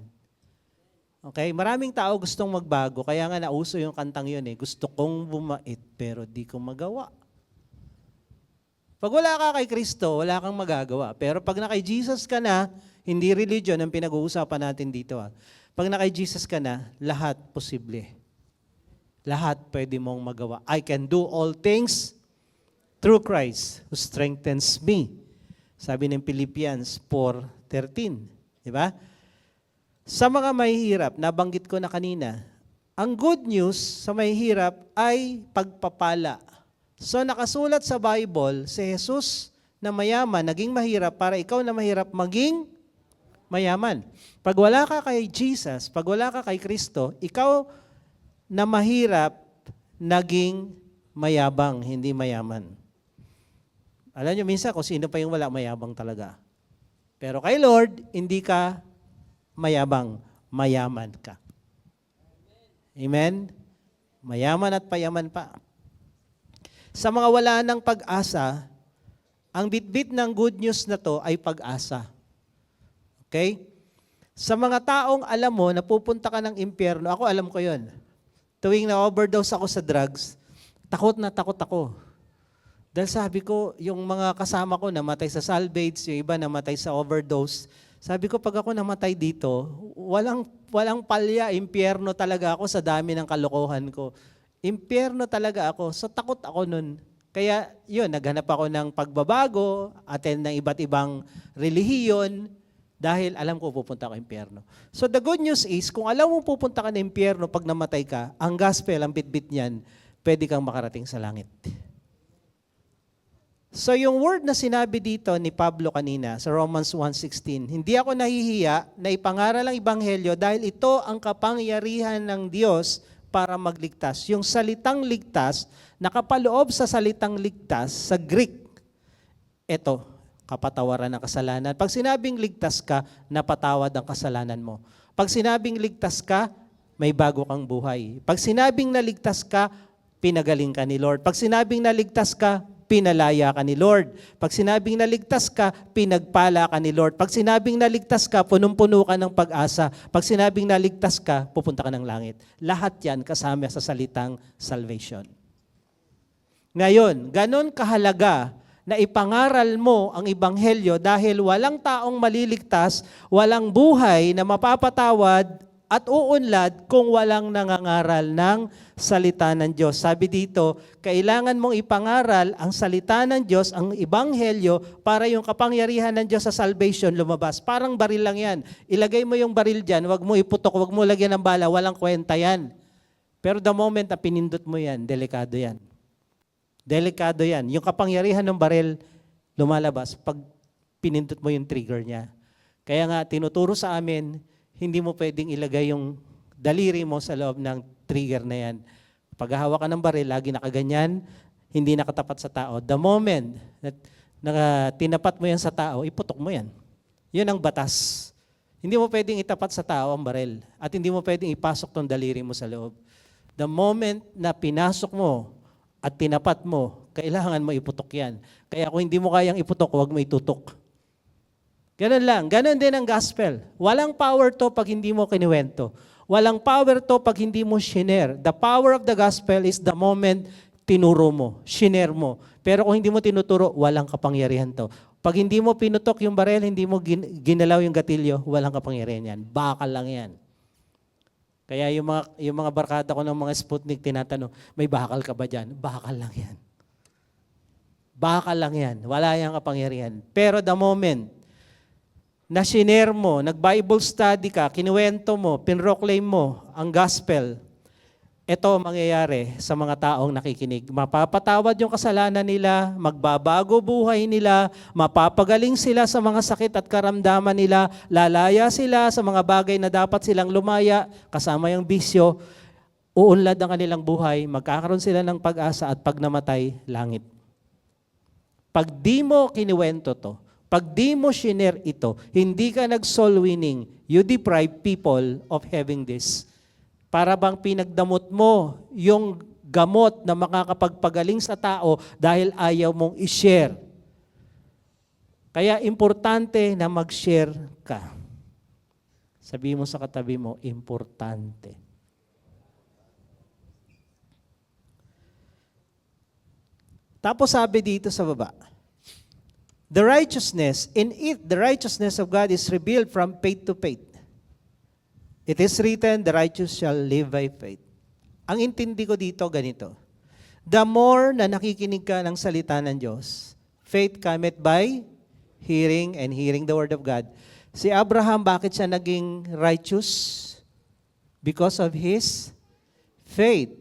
Okay? Maraming tao gustong magbago, kaya nga nauso yung kantang yun eh. Gusto kong bumait, pero di ko magawa. Pag wala ka kay Kristo, wala kang magagawa. Pero pag na kay Jesus ka na, hindi religion ang pinag-uusapan natin dito. Pag na kay Jesus ka na, lahat posible. Lahat pwede mong magawa. I can do all things through Christ who strengthens me. Sabi ng Philippians 4:13. Di ba? Sa mga mahihirap, nabanggit ko na kanina, ang good news sa mahihirap ay pagpapala. So nakasulat sa Bible, si Jesus na mayaman, naging mahirap para ikaw na mahirap maging mayaman. Pag wala ka kay Jesus, pag wala ka kay Kristo, ikaw na mahirap, naging mayabang, hindi mayaman. Alam niyo minsan kung sino pa yung wala, mayabang talaga. Pero kay Lord, hindi ka mayabang, mayaman ka. Amen? Mayaman at payaman pa. Sa mga wala ng pag-asa, ang bitbit ng good news na to ay pag-asa. Okay? Sa mga taong alam mo na pupunta ka ng impyerno, ako alam ko yon. Tuwing na-overdose ako sa drugs, takot na takot ako. Dahil sabi ko, yung mga kasama ko namatay sa salvage, yung iba namatay sa overdose. Sabi ko, pag ako namatay dito, walang palya, impyerno talaga ako sa dami ng kalokohan ko. Impyerno talaga ako. So takot ako nun. Kaya yun, naghanap ako ng pagbabago, attend ng iba't ibang relihiyon, dahil alam ko pupunta ako impyerno. So the good news is, kung alam mo pupunta ka ng impyerno pag namatay ka, ang gospel, ang bitbit niyan, pwede kang makarating sa langit. So yung word na sinabi dito ni Pablo kanina sa Romans 1:16, hindi ako nahihiya na ipangaral ang ebanghelyo dahil ito ang kapangyarihan ng Diyos para magligtas. Yung salitang ligtas, nakapaloob sa salitang ligtas sa Greek. Ito, kapatawaran ng kasalanan. Pag sinabing ligtas ka, napatawad ang kasalanan mo. Pag sinabing ligtas ka, may bago kang buhay. Pag sinabing naligtas ka, pinagaling ka ni Lord. Pag sinabing naligtas ka, pinalaya ka ni Lord. Pag sinabing naligtas ka, pinagpala ka ni Lord. Pag sinabing naligtas ka, punong-puno ka ng pag-asa. Pag sinabing naligtas ka, pupunta ka ng langit. Lahat yan kasama sa salitang salvation. Ngayon, ganon kahalaga na ipangaral mo ang ebanghelyo dahil walang taong maliligtas, walang buhay na mapapatawad at uunlad kung walang nangangaral ng salita ng Diyos. Sabi dito, kailangan mong ipangaral ang salita ng Diyos, ang ebanghelyo, para yung kapangyarihan ng Diyos sa salvation lumabas. Parang baril lang yan. Ilagay mo yung baril dyan, wag mo iputok, wag mo lagyan ng bala, walang kwenta yan. Pero the moment na pinindot mo yan, delikado yan. Delikado yan. Yung kapangyarihan ng baril lumalabas pag pinindot mo yung trigger niya. Kaya nga, tinuturo sa amin, hindi mo pwedeng ilagay yung daliri mo sa loob ng trigger na yan. Pag hawak ka ng baril, lagi nakaganyan, hindi nakatapat sa tao. The moment na tinapat mo yan sa tao, iputok mo yan. Yun ang batas. Hindi mo pwedeng itapat sa tao ang baril at hindi mo pwedeng ipasok tong daliri mo sa loob. The moment na pinasok mo at tinapat mo, kailangan mo iputok yan. Kaya kung hindi mo kayang iputok, huwag mo itutok. Ganun lang. Ganun din ang gospel. Walang power to pag hindi mo kiniwento. Walang power to pag hindi mo shiner. The power of the gospel is the moment tinuro mo, shiner mo. Pero kung hindi mo tinuturo, walang kapangyarihan to. Pag hindi mo pinutok yung barel, hindi mo ginalaw yung gatilyo, walang kapangyarihan yan. Bakal lang yan. Kaya yung mga barkada ko ng mga Sputnik tinatanong, may bakal ka ba dyan? Bakal lang yan. Bakal lang yan. Wala yung kapangyarihan. Pero the moment na shiner mo, nag-Bible study ka, kinuwento mo, pinroclaim mo ang gospel, ito mangyayari sa mga taong nakikinig. Mapapatawad yung kasalanan nila, magbabago buhay nila, mapapagaling sila sa mga sakit at karamdaman nila, lalaya sila sa mga bagay na dapat silang lumaya, kasama yung bisyo, uunlad ang kanilang buhay, magkakaroon sila ng pag-asa at pag namatay, langit. Pag di mo kinuwento to, pag di mo shiner ito, hindi ka nag-soul winning, you deprive people of having this. Para bang pinagdamot mo yung gamot na makakapagpagaling sa tao dahil ayaw mong i-share. Kaya importante na mag-share ka. Sabi mo sa katabi mo, importante. Tapos sabi dito sa baba, the righteousness, in it, the righteousness of God is revealed from faith to faith. It is written, the righteous shall live by faith. Ang intindi ko dito, ganito. The more na nakikinig ka ng salita ng Diyos, faith cometh by hearing and hearing the word of God. Si Abraham, bakit siya naging righteous? Because of his faith.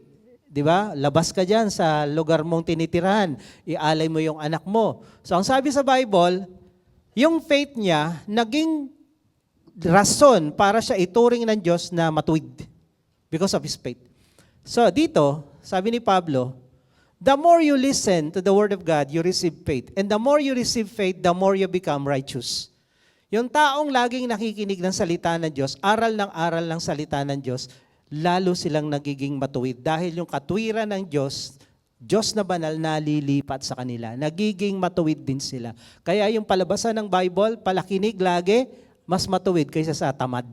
Di ba? Labas ka dyan sa lugar mong tinitirahan. Ialay mo yung anak mo. So ang sabi sa Bible, yung faith niya, naging rason para siya ituring ng Diyos na matuwid because of his faith. So dito, sabi ni Pablo, the more you listen to the Word of God, you receive faith. And the more you receive faith, the more you become righteous. Yung taong laging nakikinig ng salita ng Diyos, aral ng salita ng Diyos, lalo silang nagiging matuwid. Dahil yung katwiran ng Diyos, Diyos na banal, nalilipat sa kanila. Nagiging matuwid din sila. Kaya yung palabasan ng Bible, palakinig lagi, mas matuwid kaysa sa tamad.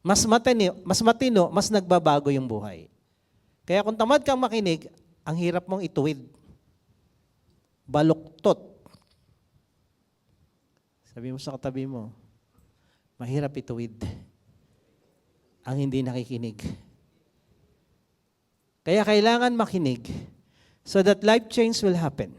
Mas matino, mas nagbabago yung buhay. Kaya kung tamad kang makinig, ang hirap mong ituwid. Baluktot. Sabi mo sa katabi mo, mahirap ituwid ang hindi nakikinig. Kaya kailangan makinig so that life change will happen.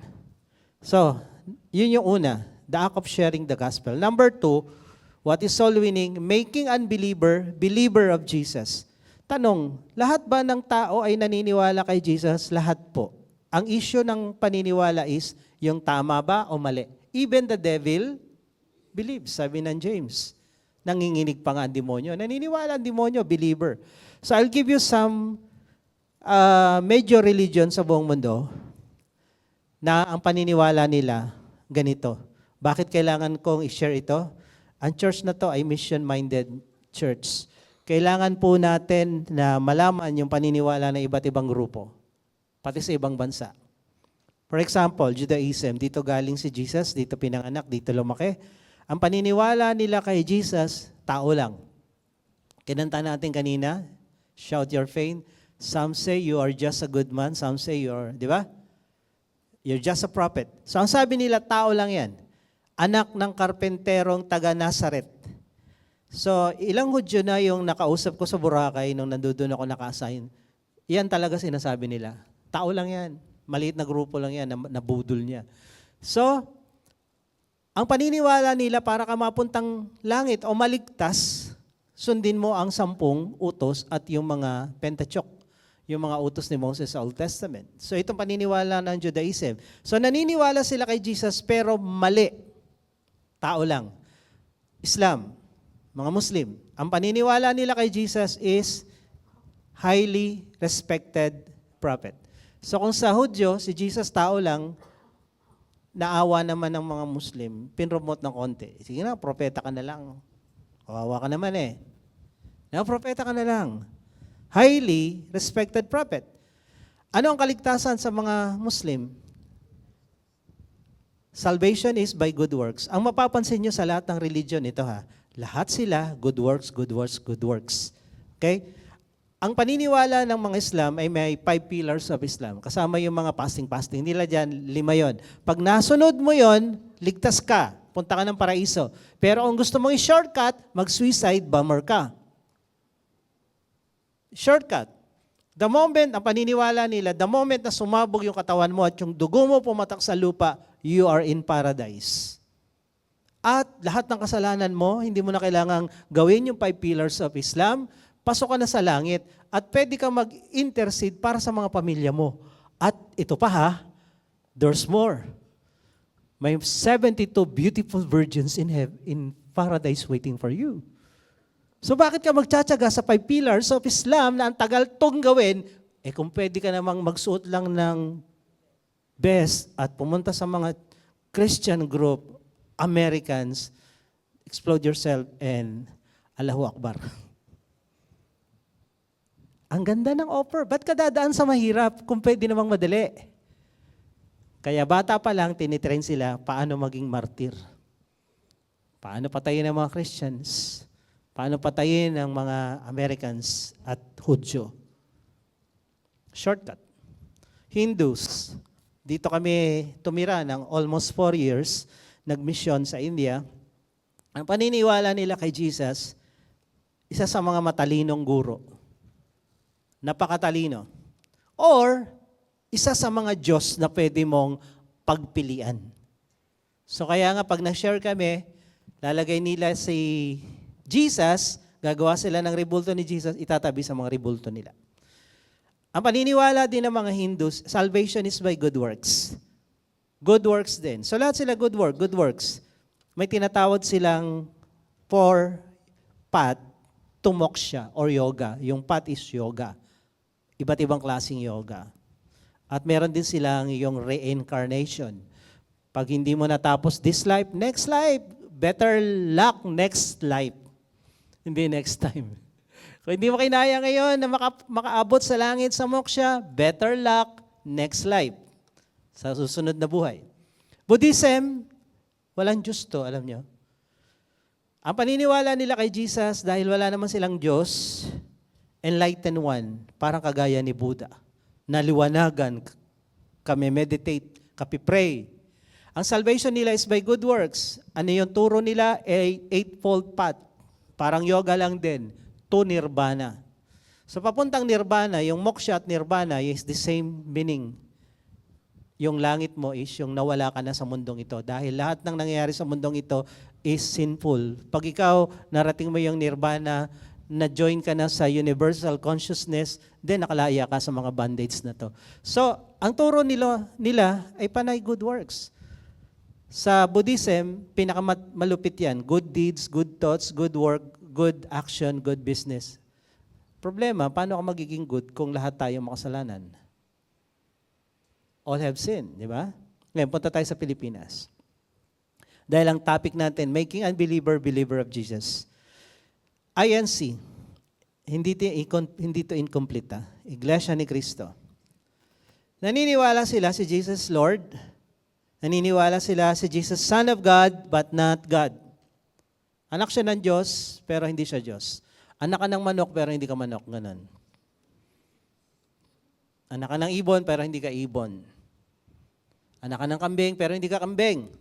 So, yun yung una. The act of sharing the gospel. Number 2, what is soul winning? Making unbeliever, believer of Jesus. Tanong, lahat ba ng tao ay naniniwala kay Jesus? Lahat po. Ang issue ng paniniwala is, yung tama ba o mali? Even the devil believes, sabi ng James. Nanginginig pa nga ang demonyo. Naniniwala ang demonyo, believer. So I'll give you some major religion sa buong mundo na ang paniniwala nila, ganito. Bakit kailangan kong i-share ito? Ang church na to ay mission-minded church. Kailangan po natin na malaman yung paniniwala ng iba't ibang grupo, pati sa ibang bansa. For example, Judaism, dito galing si Jesus, dito pinanganak, dito lumaki. Ang paniniwala nila kay Jesus, tao lang. Kinanta natin kanina, shout your faith. Some say you are just a good man, some say you're, di ba? You're just a prophet. So ang sabi nila, tao lang yan. Anak ng karpenterong taga Nazaret. So ilang Hudyo na yung nakausap ko sa Boracay nung nandoon ako naka-assign. Yan talaga sinasabi nila. Tao lang yan. Maliit na grupo lang yan, nabudol niya. So, ang paniniwala nila para ka mapuntang langit o maligtas, sundin mo ang 10 utos at yung mga Pentateuch, yung mga utos ni Moses sa Old Testament. So itong paniniwala ng Judaism. So naniniwala sila kay Jesus pero mali. Tao lang. Islam, mga Muslim. Ang paniniwala nila kay Jesus is highly respected prophet. So kung sa Hudyo, si Jesus tao lang, naawa naman ng mga Muslim, pinromote ng konti. Sige na, propeta ka na lang. Kawawa ka naman eh. Na propeta ka na lang. Highly respected prophet. Ano ang kaligtasan sa mga Muslim? Salvation is by good works. Ang mapapansin nyo sa lahat ng religion, ito ha, lahat sila, good works, good works, good works. Okay? Ang paniniwala ng mga Islam ay may 5 pillars of Islam. Kasama yung mga fasting. Nila dyan, 5 yon. Pag nasunod mo yon, ligtas ka. Punta ka ng paraiso. Pero kung gusto mong i-shortcut, mag-suicide bomber ka. Shortcut. The moment, ang paniniwala nila, the moment na sumabog yung katawan mo at yung dugo mo pumatak sa lupa, you are in paradise. At lahat ng kasalanan mo, hindi mo na kailangang gawin yung 5 pillars of Islam, pasok ka na sa langit at pwede kang mag-intercede para sa mga pamilya mo. At ito pa ha, there's more. May 72 beautiful virgins in paradise waiting for you. So bakit ka magtsatsaga sa 5 pillars of Islam na ang tagal tong gawin, kung pwede ka namang magsuot lang ng best at pumunta sa mga Christian group, Americans, explode yourself and Allahu Akbar. Ang ganda ng offer. Ba't ka dadaan sa mahirap kung pwede namang madali? Kaya bata pa lang, tinitrain sila paano maging martir. Paano patayin ang mga Christians? Paano patayin ang mga Americans at Hudyo? Shortcut. Hindus. Dito kami tumira ng almost 4 years, nag-mission sa India. Ang paniniwala nila kay Jesus, isa sa mga matalinong guro. Napakatalino. Or, isa sa mga Diyos na pwede mong pagpilian. So kaya nga pag na-share kami, lalagay nila si Jesus, gagawa sila ng rebulto ni Jesus, itatabi sa mga rebulto nila. Ang paniniwala din ng mga Hindus, salvation is by good works. Good works din. So lahat sila good works. May tinatawag silang 4 path to moksha or yoga. Yung path is yoga. Iba't ibang klaseng yoga. At meron din silang yung reincarnation. Pag hindi mo natapos this life, next life. Better luck next life. Hindi next time. Kung hindi mo kinaya ngayon na makaabot sa langit sa moksha, better luck next life. Sa susunod na buhay. Buddhism, walang Diyos to, alam nyo. Ang paniniwala nila kay Jesus, dahil wala naman silang Diyos, enlightened one, parang kagaya ni Buddha. Naliwanagan, kami meditate, kami pray. Ang salvation nila is by good works. Ano yung turo nila? Eightfold path. Parang yoga lang din. To nirvana. So papuntang nirvana, yung moksha at nirvana is the same meaning. Yung langit mo is yung nawala ka na sa mundong ito. Dahil lahat ng nangyayari sa mundong ito is sinful. Pag ikaw narating mo yung nirvana, na-join ka na sa universal consciousness, then nakalaya ka sa mga bondage na to. So, ang turo nila ay panay good works. Sa Buddhism, pinakamalupit yan. Good deeds, good thoughts, good work, good action, good business. Problema, paano ka magiging good kung lahat tayo makasalanan? All have sinned, di ba? Ngayon, punta tayo sa Pilipinas. Dahil ang topic natin, making unbeliever believer of Jesus. INC, hindi to incomplete. Iglesia ni Cristo. Naniniwala sila si Jesus Lord. Naniniwala sila si Jesus Son of God, but not God. Anak siya ng Diyos, pero hindi siya Diyos. Anak ka ng manok, pero hindi ka manok. Ganun. Anak ka ng ibon, pero hindi ka ibon. Anak ka ng kambing, pero hindi ka kambing.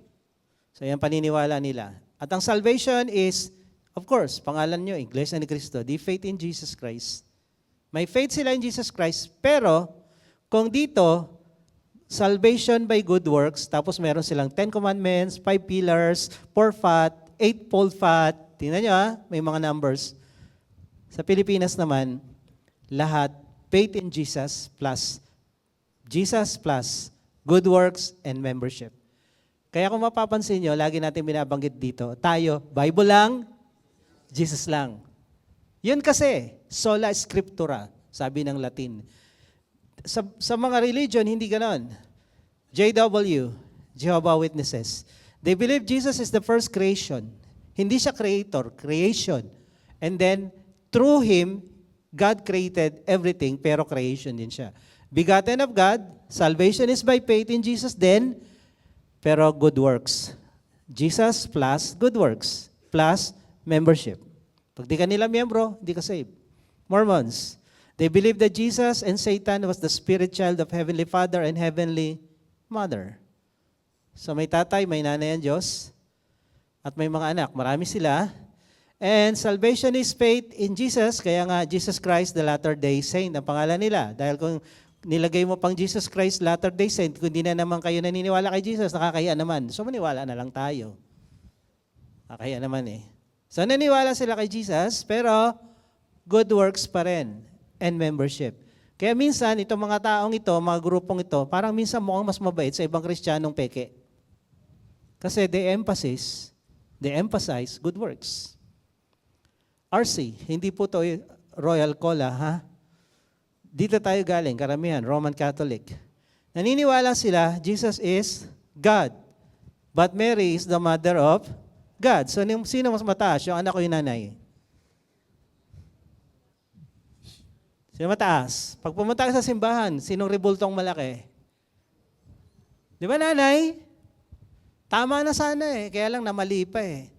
So yan paniniwala nila. At ang salvation is, of course, pangalan nyo, Iglesia ni Cristo, the faith in Jesus Christ. May faith sila in Jesus Christ, pero kung dito, salvation by good works, tapos meron silang 10 commandments, 5 pillars, 4 fat, 8-fold fat. Tingnan nyo may mga numbers. Sa Pilipinas naman, lahat, faith in Jesus plus good works and membership. Kaya kung mapapansin nyo, lagi natin binabanggit dito, tayo, Bible lang, Jesus lang. Yun kasi, sola scriptura, sabi ng Latin. Sa mga religion, hindi ganon. JW, Jehovah Witnesses. They believe Jesus is the first creation. Hindi siya creator, creation. And then, through Him, God created everything, pero creation din siya. Begotten of God, salvation is by faith in Jesus then, pero good works. Jesus plus good works, plus membership. Pag di ka nila miyembro, di ka saved. Mormons, they believe that Jesus and Satan was the spirit child of Heavenly Father and Heavenly Mother. So may tatay, may nanay ang Diyos, at may mga anak. Marami sila. And salvation is faith in Jesus, kaya nga Jesus Christ, the Latter-day Saint, ang pangalan nila. Dahil kung nilagay mo pang Jesus Christ, Latter-day Saint, kung di na naman kayo naniniwala kay Jesus, nakakahiya naman. So maniwala na lang tayo. Nakakahiya naman eh. So naniwala sila kay Jesus, pero good works pa rin and membership. Kaya minsan, itong mga taong ito, mga grupong ito, parang minsan mukhang mas mabait sa ibang Kristiyanong peke. Kasi they emphasize good works. RC, hindi po to Royal Cola, ha? Dito tayo galing, karamihan, Roman Catholic. Naniniwala sila, Jesus is God. But Mary is the mother of God. So, sino mas mataas? Yung anak o yung nanay? Sino mataas? Pag pumunta ka sa simbahan, sinong rebultong malaki? Di ba nanay? Tama na sana eh, kaya lang namali pa eh.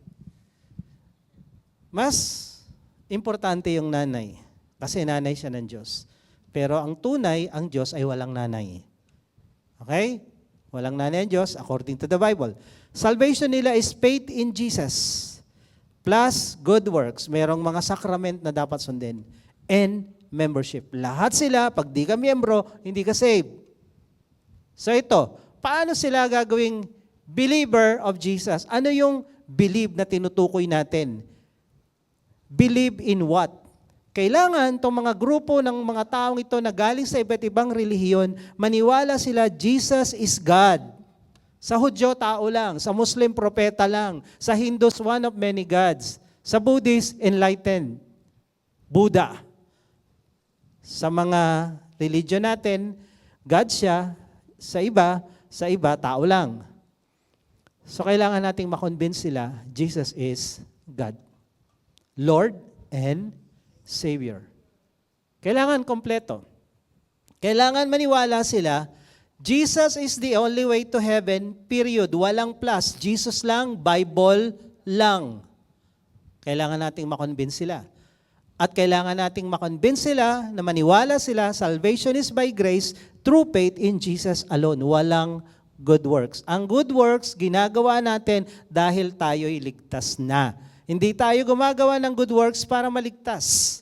Mas importante yung nanay, kasi nanay siya ng Diyos. Pero ang tunay, ang Diyos ay walang nanay. Okay? Walang nanay ang Diyos according to the Bible. Salvation nila is faith in Jesus plus good works. Merong mga sacrament na dapat sundin. And membership. Lahat sila, pag di ka miyembro, hindi ka saved. So ito, paano sila gagawing believer of Jesus? Ano yung believe na tinutukoy natin? Believe in what? Kailangan itong mga grupo ng mga taong ito na galing sa iba't ibang relihiyon, maniwala sila, Jesus is God. Sa Hudyo, tao lang. Sa Muslim, propeta lang. Sa Hindus, one of many gods. Sa Buddhist, enlightened. Buddha. Sa mga religion natin, God siya. Sa iba, tao lang. So kailangan nating makonvince sila, Jesus is God. Lord and Savior. Kailangan kompleto. Kailangan maniwala sila, Jesus is the only way to heaven, period. Walang plus. Jesus lang, Bible lang. Kailangan nating makonvince sila. At kailangan nating makonvince sila na maniwala sila, salvation is by grace through faith in Jesus alone. Walang good works. Ang good works, ginagawa natin dahil tayo'y ligtas na. Hindi tayo gumagawa ng good works para maligtas.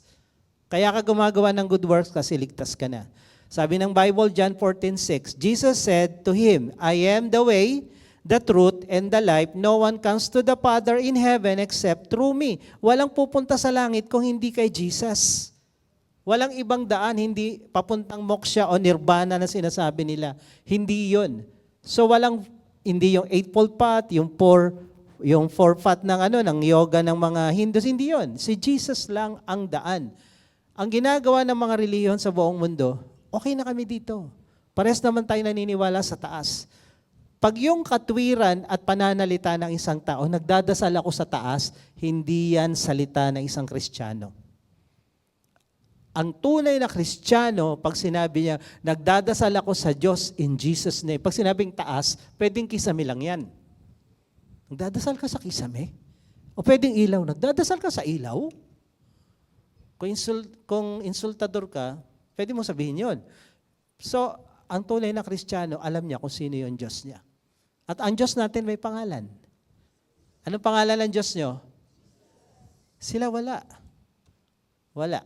Kaya ka gumagawa ng good works kasi ligtas ka na. Sabi ng Bible, John 14:6, Jesus said to him, I am the way, the truth, and the life. No one comes to the Father in heaven except through me. Walang pupunta sa langit kung hindi kay Jesus. Walang ibang daan, hindi papuntang moksha o nirvana na sinasabi nila. Hindi yun. So hindi yung eightfold path, yung four path ng yoga ng mga Hindus, hindi yun. Si Jesus lang ang daan. Ang ginagawa ng mga reliyon sa buong mundo, okay na kami dito. Pares naman tayo naniniwala sa taas. Pag yung katwiran at pananalita ng isang tao, nagdadasal ako sa taas, hindi yan salita ng isang Kristiyano. Ang tunay na Kristiyano, pag sinabi niya, nagdadasal ako sa Diyos in Jesus' name. Pag sinabing taas, pwedeng kisame lang yan. Nagdadasal ka sa kisame? O pwedeng ilaw, nagdadasal ka sa ilaw? Kung insultador ka, pwede mo sabihin yon. So, ang tunay na Kristiyano, alam niya kung sino yung Diyos niya. At ang Diyos natin may pangalan. Anong pangalan ng Diyos niyo? Sila wala. Wala.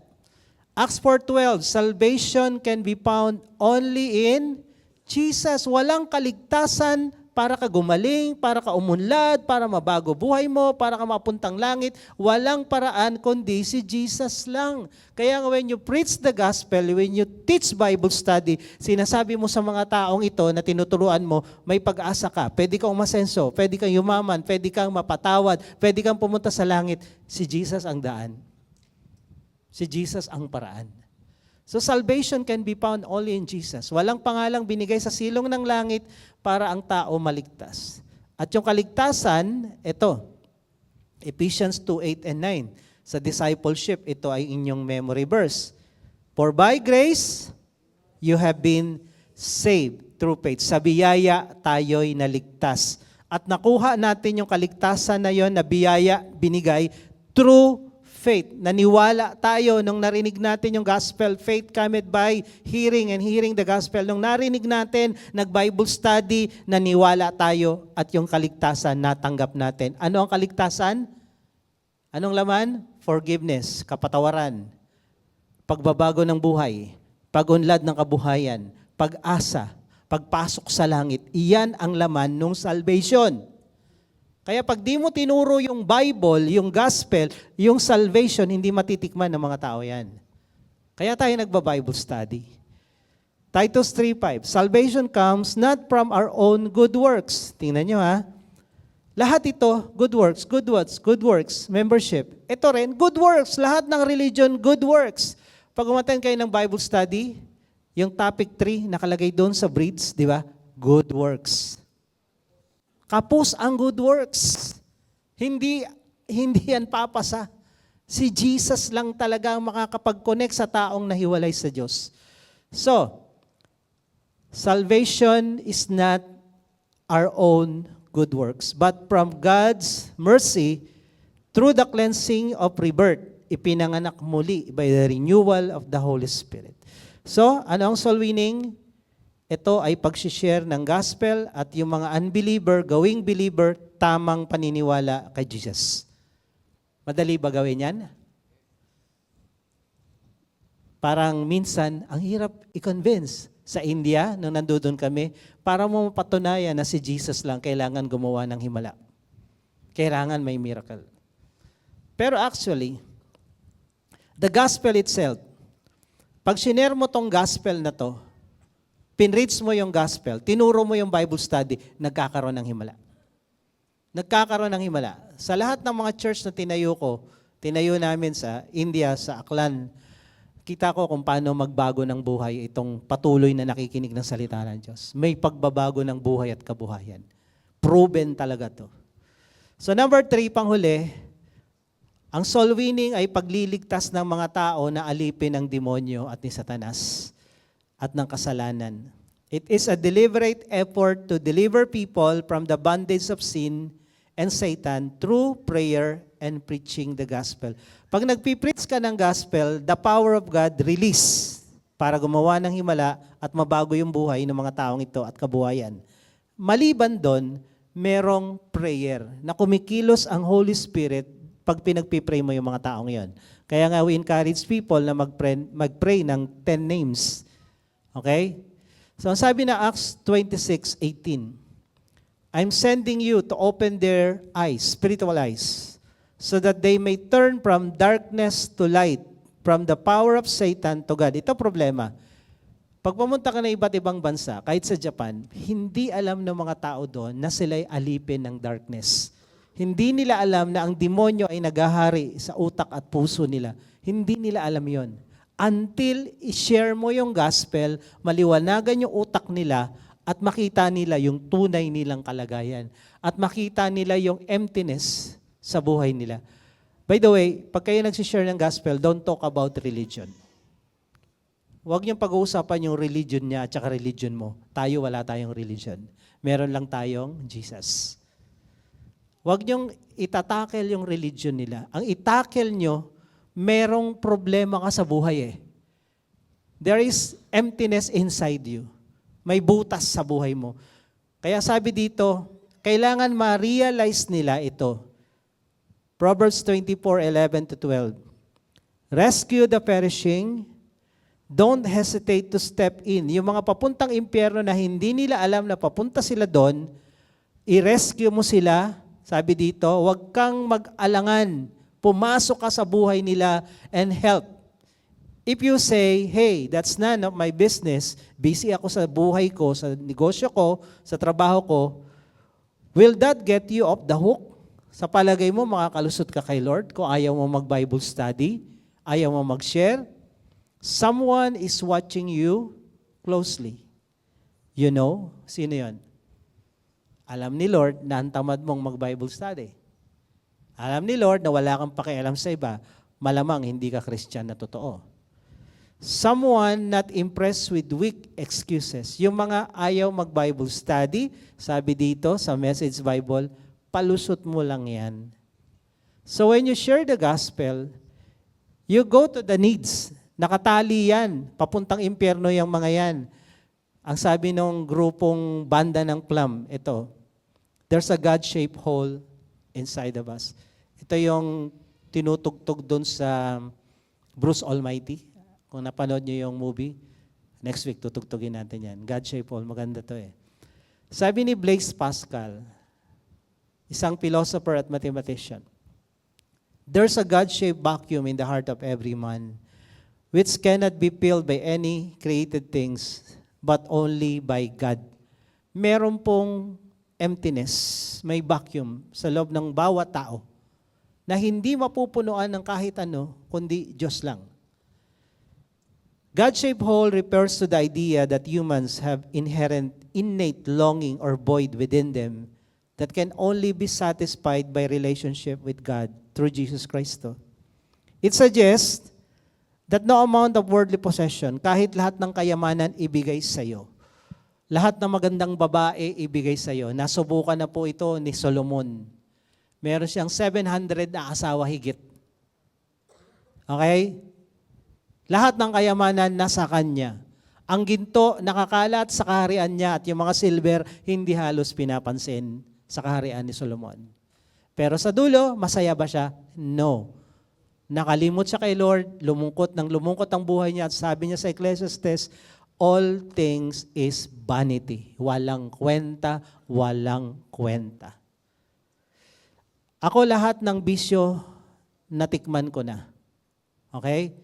Acts 4:12, salvation can be found only in Jesus. Walang kaligtasan para ka gumaling, para ka umunlad, para mabago buhay mo, para ka mapuntang langit. Walang paraan kundi si Jesus lang. Kaya when you preach the gospel, when you teach Bible study, sinasabi mo sa mga taong ito na tinuturuan mo, may pag-asa ka. Pwede kang umasenso, pwede kang yumaman, pwede kang mapatawad, pwede kang pumunta sa langit. Si Jesus ang daan. Si Jesus ang paraan. So salvation can be found only in Jesus. Walang pangalang binigay sa silong ng langit para ang tao maligtas. At yung kaligtasan, ito, Ephesians 2:8 and 9. Sa discipleship, ito ay inyong memory verse. For by grace, you have been saved through faith. Sa biyaya, tayo'y naligtas. At nakuha natin yung kaligtasan na yon na biyaya binigay through faith. Naniwala tayo nung narinig natin yung gospel. Faith cometh by hearing and hearing the gospel. Nung narinig natin, nag-Bible study, naniwala tayo at yung kaligtasan natanggap natin. Ano ang kaligtasan? Anong laman? Forgiveness, kapatawaran, pagbabago ng buhay, pag-unlad ng kabuhayan, pag-asa, pagpasok sa langit. Iyan ang laman ng salvation. Kaya pag di mo tinuro yung Bible, yung gospel, yung salvation, hindi matitikman ng mga tao yan. Kaya tayo nagba-Bible study. Titus 3:5, salvation comes not from our own good works. Tingnan nyo ha. Lahat ito, good works, membership. Ito rin, good works. Lahat ng religion, good works. Pag umattend kayo ng Bible study, yung topic 3, nakalagay doon sa breeds, di ba? Good works. Kapos ang good works. Hindi yan papasa. Si Jesus lang talaga ang makakapag-connect sa taong nahiwalay sa Diyos. So, salvation is not our own good works, but from God's mercy, through the cleansing of rebirth, ipinanganak muli by the renewal of the Holy Spirit. So, ano ang soul winning? Ito ay pag-share ng gospel at yung mga unbeliever, gawing believer, tamang paniniwala kay Jesus. Madali ba gawin yan? Parang minsan, ang hirap i-convince. Sa India, nung nandoon kami, para mo mapatunayan na si Jesus lang, kailangan gumawa ng himala. Kailangan may miracle. Pero actually, the gospel itself, pag sinare mo tong gospel na to, pinreach mo yung gospel, tinuro mo yung Bible study, nagkakaroon ng himala. Nagkakaroon ng himala. Sa lahat ng mga church na tinayo namin sa India, sa Aklan, kita ko kung paano magbago ng buhay itong patuloy na nakikinig ng salita ng Diyos. May pagbabago ng buhay at kabuhayan. Proven talaga to. So number 3, panghuli, ang soul winning ay pagliligtas ng mga tao na alipin ng demonyo at ni Satanas at ng kasalanan. It is a deliberate effort to deliver people from the bondage of sin and Satan through prayer and preaching the gospel. Pag nagpipreach ka ng gospel, the power of God release para gumawa ng himala at mabago yung buhay ng mga taong ito at kabuhayan. Maliban doon, merong prayer na kumikilos ang Holy Spirit pag pinagpipray mo yung mga taong yon. Kaya nga we encourage people na magpray ng 10 names. Okay? So ang sabi na Acts 26:18, I'm sending you to open their eyes, spiritual eyes, so that they may turn from darkness to light, from the power of Satan to God. Ito problema. Pag pumunta ka na iba't ibang bansa, kahit sa Japan, hindi alam ng mga tao doon na sila'y alipin ng darkness. Hindi nila alam na ang demonyo ay naghahari sa utak at puso nila. Hindi nila alam yon. Until i-share mo yung gospel, maliwanagan yung utak nila, at makita nila yung tunay nilang kalagayan at makita nila yung emptiness sa buhay nila. By the way, pag kayo nagsishare ng gospel, don't talk about religion. Huwag niyong pag-uusapan yung religion niya at saka religion mo. Tayo, wala tayong religion. Meron lang tayong Jesus. Huwag niyong itatakel yung religion nila. Ang itakel niyo, merong problema ka sa buhay eh. There is emptiness inside you. May butas sa buhay mo. Kaya sabi dito, kailangan ma-realize nila ito. Proverbs 24:11-12. Rescue the perishing. Don't hesitate to step in. Yung mga papuntang impyerno na hindi nila alam na papunta sila doon, i-rescue mo sila. Sabi dito, huwag kang mag-alangan. Pumasok ka sa buhay nila and help. If you say, hey, that's none of my business, busy ako sa buhay ko, sa negosyo ko, sa trabaho ko, will that get you off the hook? Sa palagay mo, makakalusot ka kay Lord kung ayaw mo mag-Bible study, ayaw mo mag-share? Someone is watching you closely. You know? Sino yon? Alam ni Lord na ang tamad mong mag-Bible study. Alam ni Lord na wala kang pakialam sa iba, malamang hindi ka Christian na totoo. Someone not impressed with weak excuses. Yung mga ayaw mag-Bible study, sabi dito sa Message Bible, palusot mo lang yan. So when you share the gospel, you go to the needs. Nakatali yan. Papuntang impyerno yung mga yan. Ang sabi ng grupong banda ng Plum, ito, there's a God-shaped hole inside of us. Ito yung tinutugtog doon sa Bruce Almighty. Kung napanood niyo yung movie, next week tutugtugin natin yan. God-shaped hole, maganda to eh. Sabi ni Blaise Pascal, isang philosopher at mathematician, there's a God-shaped vacuum in the heart of every man, which cannot be filled by any created things, but only by God. Meron pong emptiness, may vacuum sa loob ng bawat tao na hindi mapupunuan ng kahit ano, kundi Diyos lang. God-shaped hole refers to the idea that humans have inherent, innate longing or void within them that can only be satisfied by relationship with God through Jesus Christ. It suggests that no amount of worldly possession, kahit lahat ng kayamanan ibigay sa iyo, lahat ng magandang babae ibigay sa iyo. Nasubukan na po ito ni Solomon. Meron siyang 700 na asawa higit. Okay? Lahat ng kayamanan nasa kanya. Ang ginto nakakalat sa kaharian niya at yung mga silver hindi halos pinapansin sa kaharian ni Solomon. Pero sa dulo, masaya ba siya? No. Nakalimot siya kay Lord, lumungkot ang buhay niya at sabi niya sa Ecclesiastes, all things is vanity. Walang kwenta, walang kwenta. Ako lahat ng bisyo natikman ko na. Okay?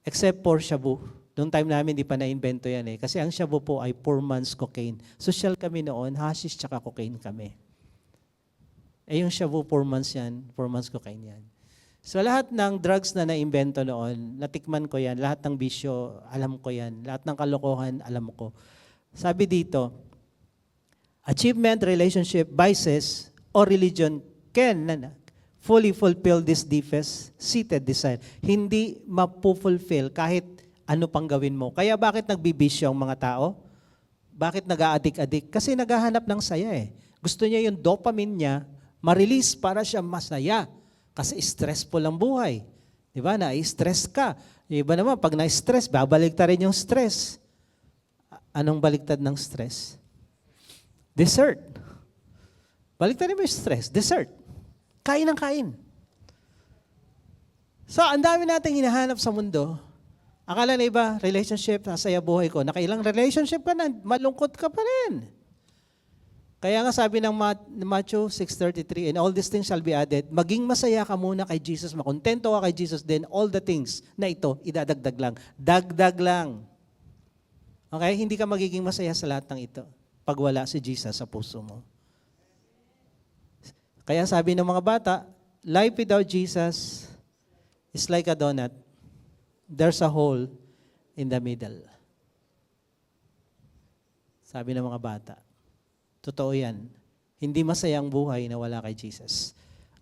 Except for shabu. Noong time namin, di pa na-invento yan eh. Kasi ang shabu po ay 4 months cocaine. Social kami noon, hashish tsaka cocaine kami. Eh yung shabu, 4 months yan, 4 months cocaine yan. So lahat ng drugs na na-invento noon, natikman ko yan, lahat ng bisyo, alam ko yan, lahat ng kalokohan, alam ko. Sabi dito, achievement, relationship, vices, or religion can fully fulfill this deepest seated desire. Hindi mapufulfill kahit ano pang gawin mo. Kaya bakit nagbibisyo ang mga tao? Bakit nag-a-addict? Kasi naghahanap ng saya eh. Gusto niya yung dopamine niya, ma-release para siya masaya. Kasi stressful ang buhay. Di ba? Na-stress ka. Yung iba naman, pag na-stress, babaligtad rin yung stress. Anong baligtad ng stress? Dessert. Baligtad rin mo yung stress. Dessert. Kain ng kain. So, ang dami nating hinahanap sa mundo. Akala na iba, relationship, nasaya buhay ko. Nakailang relationship ka na, malungkot ka pa rin. Kaya nga sabi ng Matthew 6:33, and all these things shall be added. Maging masaya ka muna kay Jesus, makontento ka kay Jesus, then all the things na ito, idadagdag lang. Dagdag lang. Okay? Hindi ka magiging masaya sa lahat ng ito pag wala si Jesus sa puso mo. Kaya sabi ng mga bata, life without Jesus is like a donut. There's a hole in the middle. Sabi ng mga bata. Totoo yan. Hindi masayang buhay na wala kay Jesus.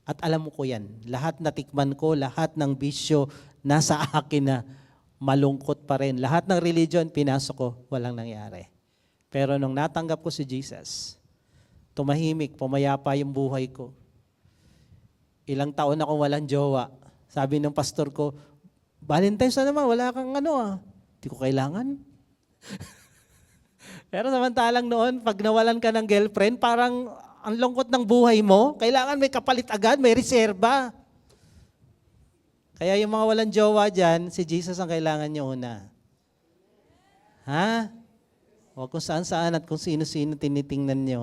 At alam mo ko yan. Lahat na tikman ko, lahat ng bisyo nasa akin na malungkot pa rin. Lahat ng religion, pinasok ko, walang nangyari. Pero nung natanggap ko si Jesus, tumahimik, pumayapa yung buhay ko. Ilang taon ako walang jowa. Sabi ng pastor ko, Valentine's na naman, wala kang Hindi ko kailangan. Pero samantalang noon, pag nawalan ka ng girlfriend, parang ang lungkot ng buhay mo, kailangan may kapalit agad, may reserba. Kaya yung mga walang jowa dyan, si Jesus ang kailangan nyo una. Ha? Huwag kung saan-saan at kung sino-sino tinitingnan nyo.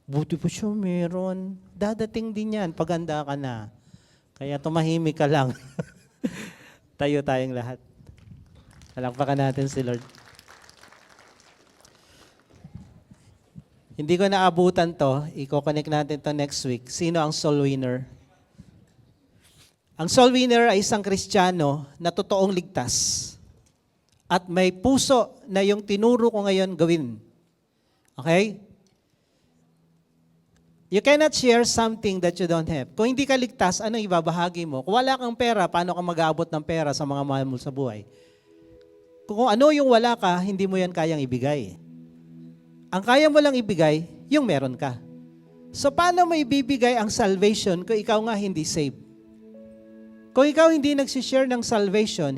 Buti pa siya, meron. Dadating din yan, paganda ka na. Kaya tumahimik ka lang. Tayo tayong lahat. Palakpakan natin si Lord. Hindi ko naabutan to. I-connect natin to next week. Sino ang soul winner? Ang soul winner ay isang Kristiyano na totoong ligtas. At may puso na yung tinuro ko ngayon gawin. Okay? You cannot share something that you don't have. Kung hindi ka ligtas, ano ibabahagi mo? Kung wala kang pera, paano ka mag-aabot ng pera sa mga mahal mo sa buhay? Kung ano yung wala ka, hindi mo yan kayang ibigay. Ang kaya mo lang ibigay, yung meron ka. So paano mo ibibigay ang salvation kung ikaw nga hindi saved? Kung ikaw hindi nagsishare ng salvation,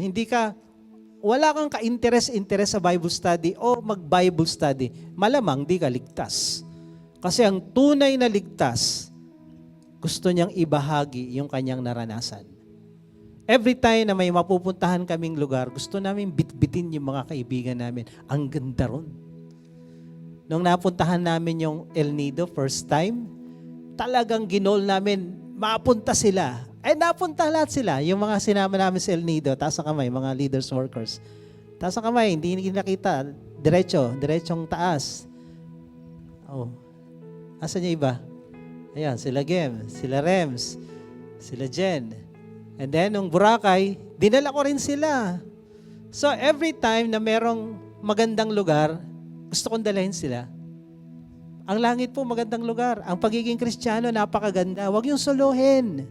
wala kang ka-interest sa Bible study o mag-Bible study, malamang di ka ligtas. Kasi ang tunay na ligtas, gusto niyang ibahagi yung kanyang naranasan. Every time na may mapupuntahan kaming lugar, gusto namin bitbitin yung mga kaibigan namin. Ang ganda ron. Nung napuntahan namin yung El Nido first time, talagang ginol namin, mapunta sila. Napunta lahat sila. Yung mga sinama namin sa El Nido, taas ang kamay, mga leaders, workers. Taas ang kamay, hindi nakita. Diretsong taas. Oh. Asan niya iba? Ayan, sila Gem, sila Rems, sila Jen. And then, nung Boracay, dinala ko rin sila. So, every time na merong magandang lugar, gusto kong dalhin sila. Ang langit po, magandang lugar. Ang pagiging Kristiyano, napakaganda. Huwag niyong solohin.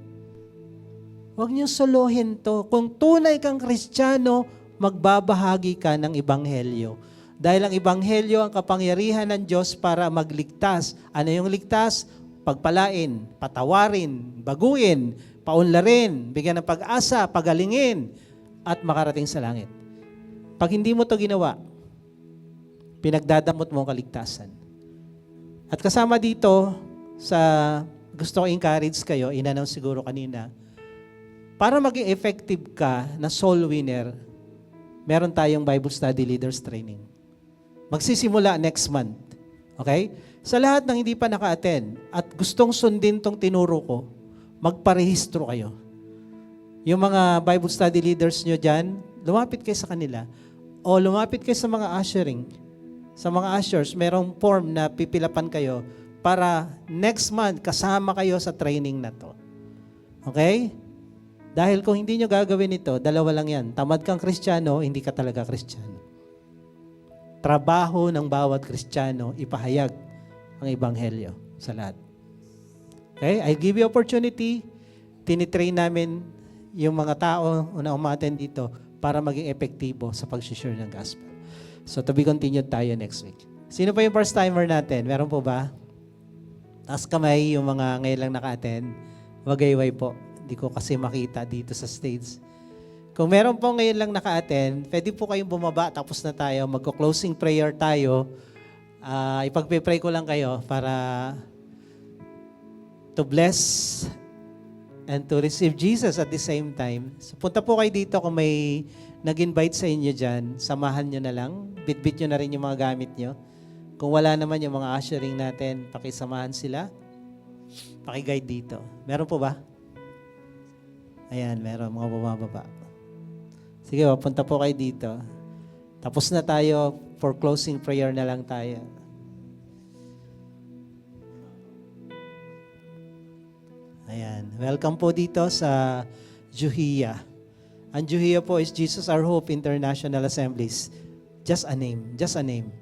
Huwag niyong solohin to. Kung tunay kang Kristiyano, magbabahagi ka ng Ebanghelyo. Dahil ang Ebanghelyo ang kapangyarihan ng Diyos para magligtas. Ano yung ligtas? Pagpalain, patawarin, baguin, paunlarin, bigyan ng pag-asa, pagalingin, at makarating sa langit. Pag hindi mo to ginawa, pinagdadamot mo ang kaligtasan. At kasama dito, gusto ko encourage kayo, in-announce siguro kanina, para maging effective ka na soul winner, meron tayong Bible Study Leaders Training. Magsisimula next month. Okay? Sa lahat ng hindi pa naka-attend at gustong sundin tong tinuro ko, magparehistro kayo. Yung mga Bible Study leaders nyo dyan, lumapit kayo sa kanila o lumapit kayo sa mga ushering. Sa mga ushers, merong form na pipilapan kayo para next month kasama kayo sa training na to. Okay? Dahil kung hindi nyo gagawin ito, dalawa lang yan. Tamad kang Kristiyano, hindi ka talaga Kristiyano. Trabaho ng bawat Kristiyano, ipahayag ang Ebanghelyo sa lahat. Okay? I give you opportunity. Tinitrain namin yung mga tao na umattend dito para maging epektibo sa pag-share ng gospel. So, to be continued tayo next week. Sino pa yung first timer natin? Meron po ba? Taas kamay yung mga ngayon lang naka-attend. Wagayway po. Hindi ko kasi makita dito sa stage. Kung meron po ngayon lang naka-attend, pwede po kayong bumaba, tapos na tayo. Magko-closing prayer tayo. Ipagpe-pray ko lang kayo para to bless and to receive Jesus at the same time. So, punta po kayo dito kung may nag-invite sa inyo dyan, samahan nyo na lang. Bitbit nyo na rin yung mga gamit nyo. Kung wala naman yung mga ushering natin, pakisamahan sila. Pakiguide dito. Meron po ba? Ayan, meron. Mga bumababa. Sige, punta po kayo dito. Tapos na tayo. For closing prayer na lang tayo. Ayan. Welcome po dito sa Juhia. Ang Juhia po is Jesus Our Hope International Assemblies. Just a name. Just a name.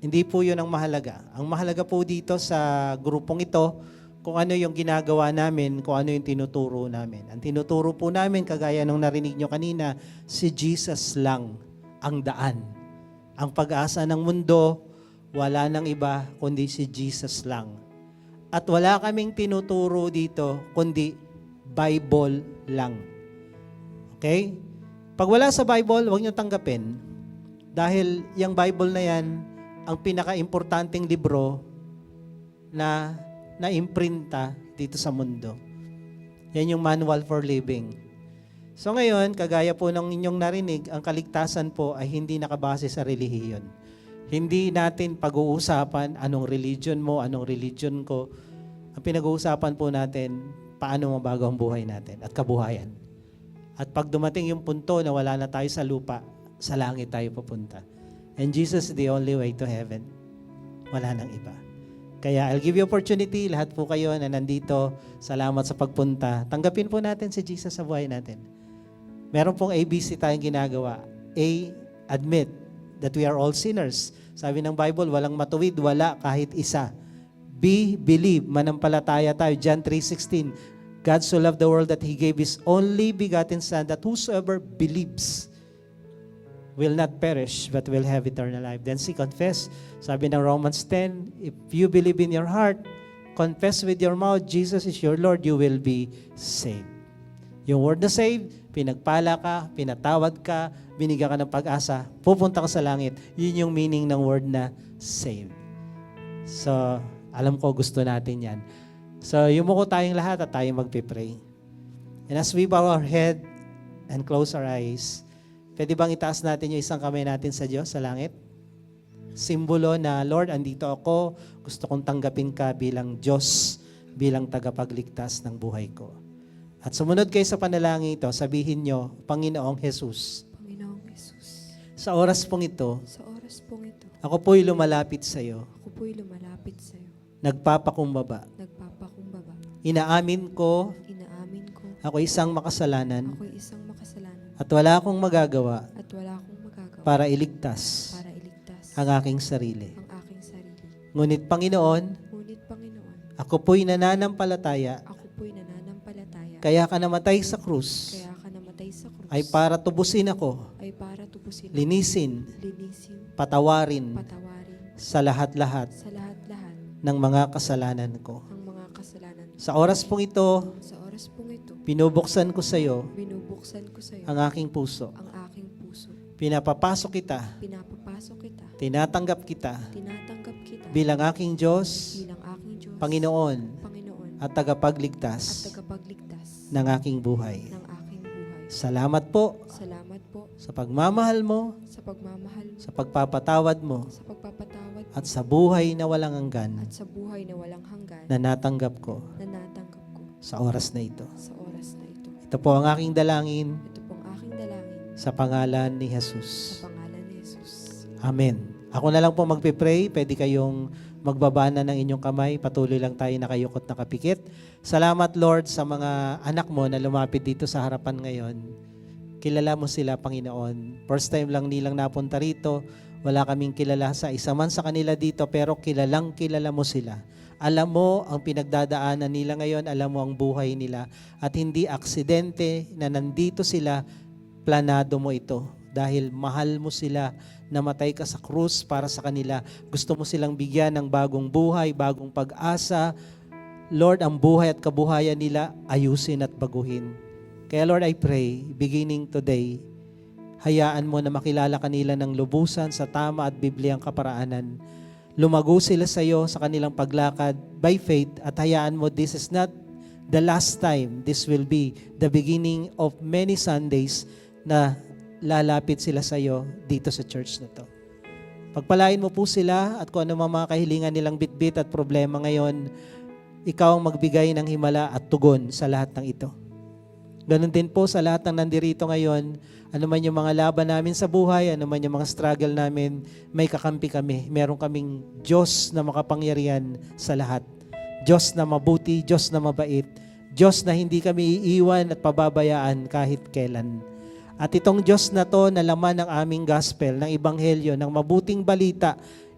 Hindi po yun ang mahalaga. Ang mahalaga po dito sa grupong ito, kung ano yung ginagawa namin, kung ano yung tinuturo namin. Ang tinuturo po namin, kagaya nung narinig nyo kanina, si Jesus lang ang daan. Ang pag-asa ng mundo, wala nang iba, kundi si Jesus lang. At wala kaming tinuturo dito, kundi Bible lang. Okay? Pag wala sa Bible, huwag nyo tanggapin. Dahil yung Bible na yan, ang pinaka-importanting libro na imprinta dito sa mundo. Yan yung manual for living. So ngayon, kagaya po ng inyong narinig, ang kaligtasan po ay hindi nakabase sa relihiyon. Hindi natin pag-uusapan anong religion mo, anong religion ko. Ang pinag-uusapan po natin, paano mabago ang buhay natin at kabuhayan. At pag dumating yung punto na wala na tayo sa lupa, sa langit tayo pupunta. And Jesus is the only way to heaven. Wala nang iba. Kaya I'll give you opportunity, lahat po kayo na nandito, salamat sa pagpunta. Tanggapin po natin si Jesus sa buhay natin. Meron pong ABC tayong ginagawa. A, admit that we are all sinners. Sabi ng Bible, walang matuwid, wala kahit isa. B, believe, manampalataya tayo. John 3:16, God so loved the world that He gave His only begotten Son, that whosoever believes will not perish, but will have eternal life. Then C, confess. Sabi ng Romans 10, if you believe in your heart, confess with your mouth, Jesus is your Lord, you will be saved. Yung word na save, pinagpala ka, pinatawad ka, binigyan ka ng pag-asa, pupunta ka sa langit. Yun yung meaning ng word na save. So, alam ko gusto natin yan. So, yumuko tayong lahat at tayong magpipray. And as we bow our head and close our eyes, pwede bang itaas natin yung isang kamay natin sa Diyos, sa langit? Simbolo na, Lord, andito ako, gusto kong tanggapin ka bilang Diyos, bilang tagapagligtas ng buhay ko. At sumunod kayo sa panalangin ito, sabihin nyo, Panginoong Jesus, Panginoong Jesus, sa oras pong ito, ako po'y lumalapit sa iyo. Nagpapakumbaba. Inaamin ko, ako isang makasalanan, at wala akong magagawa para iligtas ang aking sarili. Ngunit Panginoon, ako po'y nananampalataya, kaya ka namatay sa krus, ay para tubusin ako, linisin, patawarin sa lahat-lahat ng mga kasalanan ko. Sa oras pong ito, binubuksan ko sa iyo ang aking puso. Pinapapasok kita, tinatanggap kita bilang aking Diyos, Panginoon, at tagapagligtas ng aking buhay. Salamat po sa pagmamahal mo, sa pagpapatawad mo, at sa buhay na walang hanggan na natanggap ko sa oras na ito. Ito po ang aking dalangin sa pangalan ni Jesus. Amen. Ako na lang po magpipray. Pwede kayong magbaba na ng inyong kamay. Patuloy lang tayo nakayukot nakapikit. Salamat, Lord, sa mga anak mo na lumapit dito sa harapan ngayon. Kilala mo sila, Panginoon. First time lang nilang napunta rito. Wala kaming kilala sa isa man sa kanila dito, pero kilalang kilala mo sila. Alam mo ang pinagdadaanan nila ngayon, alam mo ang buhay nila. At hindi aksidente na nandito sila, planado mo ito. Dahil mahal mo sila, namatay ka sa krus para sa kanila. Gusto mo silang bigyan ng bagong buhay, bagong pag-asa. Lord, ang buhay at kabuhayan nila, ayusin at baguhin. Kaya Lord, I pray, beginning today, hayaan mo na makilala kanila ng lubusan sa tama at Bibliang kaparaanan. Lumago sila sa iyo sa kanilang paglakad by faith at hayaan mo this is not the last time. This will be the beginning of many Sundays na lalapit sila sa iyo dito sa church na to. Pagpalain mo po sila at kung ano mga kahilingan nilang bitbit at problema ngayon, ikaw ang magbigay ng himala at tugon sa lahat ng ito. Ganon din po sa lahat ng nandirito ngayon, ano man yung mga laban namin sa buhay, ano man yung mga struggle namin, may kakampi kami. Meron kaming Diyos na makapangyarihan sa lahat. Diyos na mabuti, Diyos na mabait, Diyos na hindi kami iiwan at pababayaan kahit kailan. At itong Diyos na to na laman ng aming gospel, ng ebanghelyo, ng mabuting balita,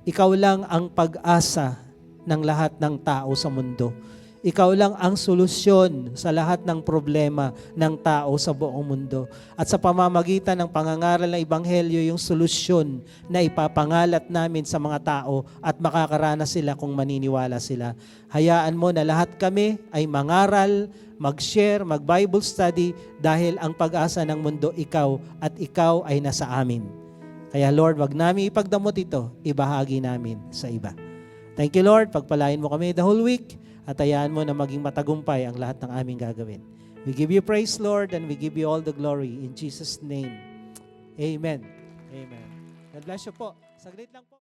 Ikaw lang ang pag-asa ng lahat ng tao sa mundo. Ikaw lang ang solusyon sa lahat ng problema ng tao sa buong mundo. At sa pamamagitan ng pangangaral ng Ebanghelyo, yung solusyon na ipapangalat namin sa mga tao at makakaranas sila kung maniniwala sila. Hayaan mo na lahat kami ay mangaral, mag-share, mag-Bible study dahil ang pag-asa ng mundo ikaw at ikaw ay nasa amin. Kaya Lord, wag namin ipagdamot ito, ibahagi namin sa iba. Thank you Lord, pagpalain mo kami the whole week. At hayaan mo na maging matagumpay ang lahat ng aming gagawin. We give you praise, Lord, and we give you all the glory. In Jesus' name, amen. Amen. God bless you po. Saglit lang po.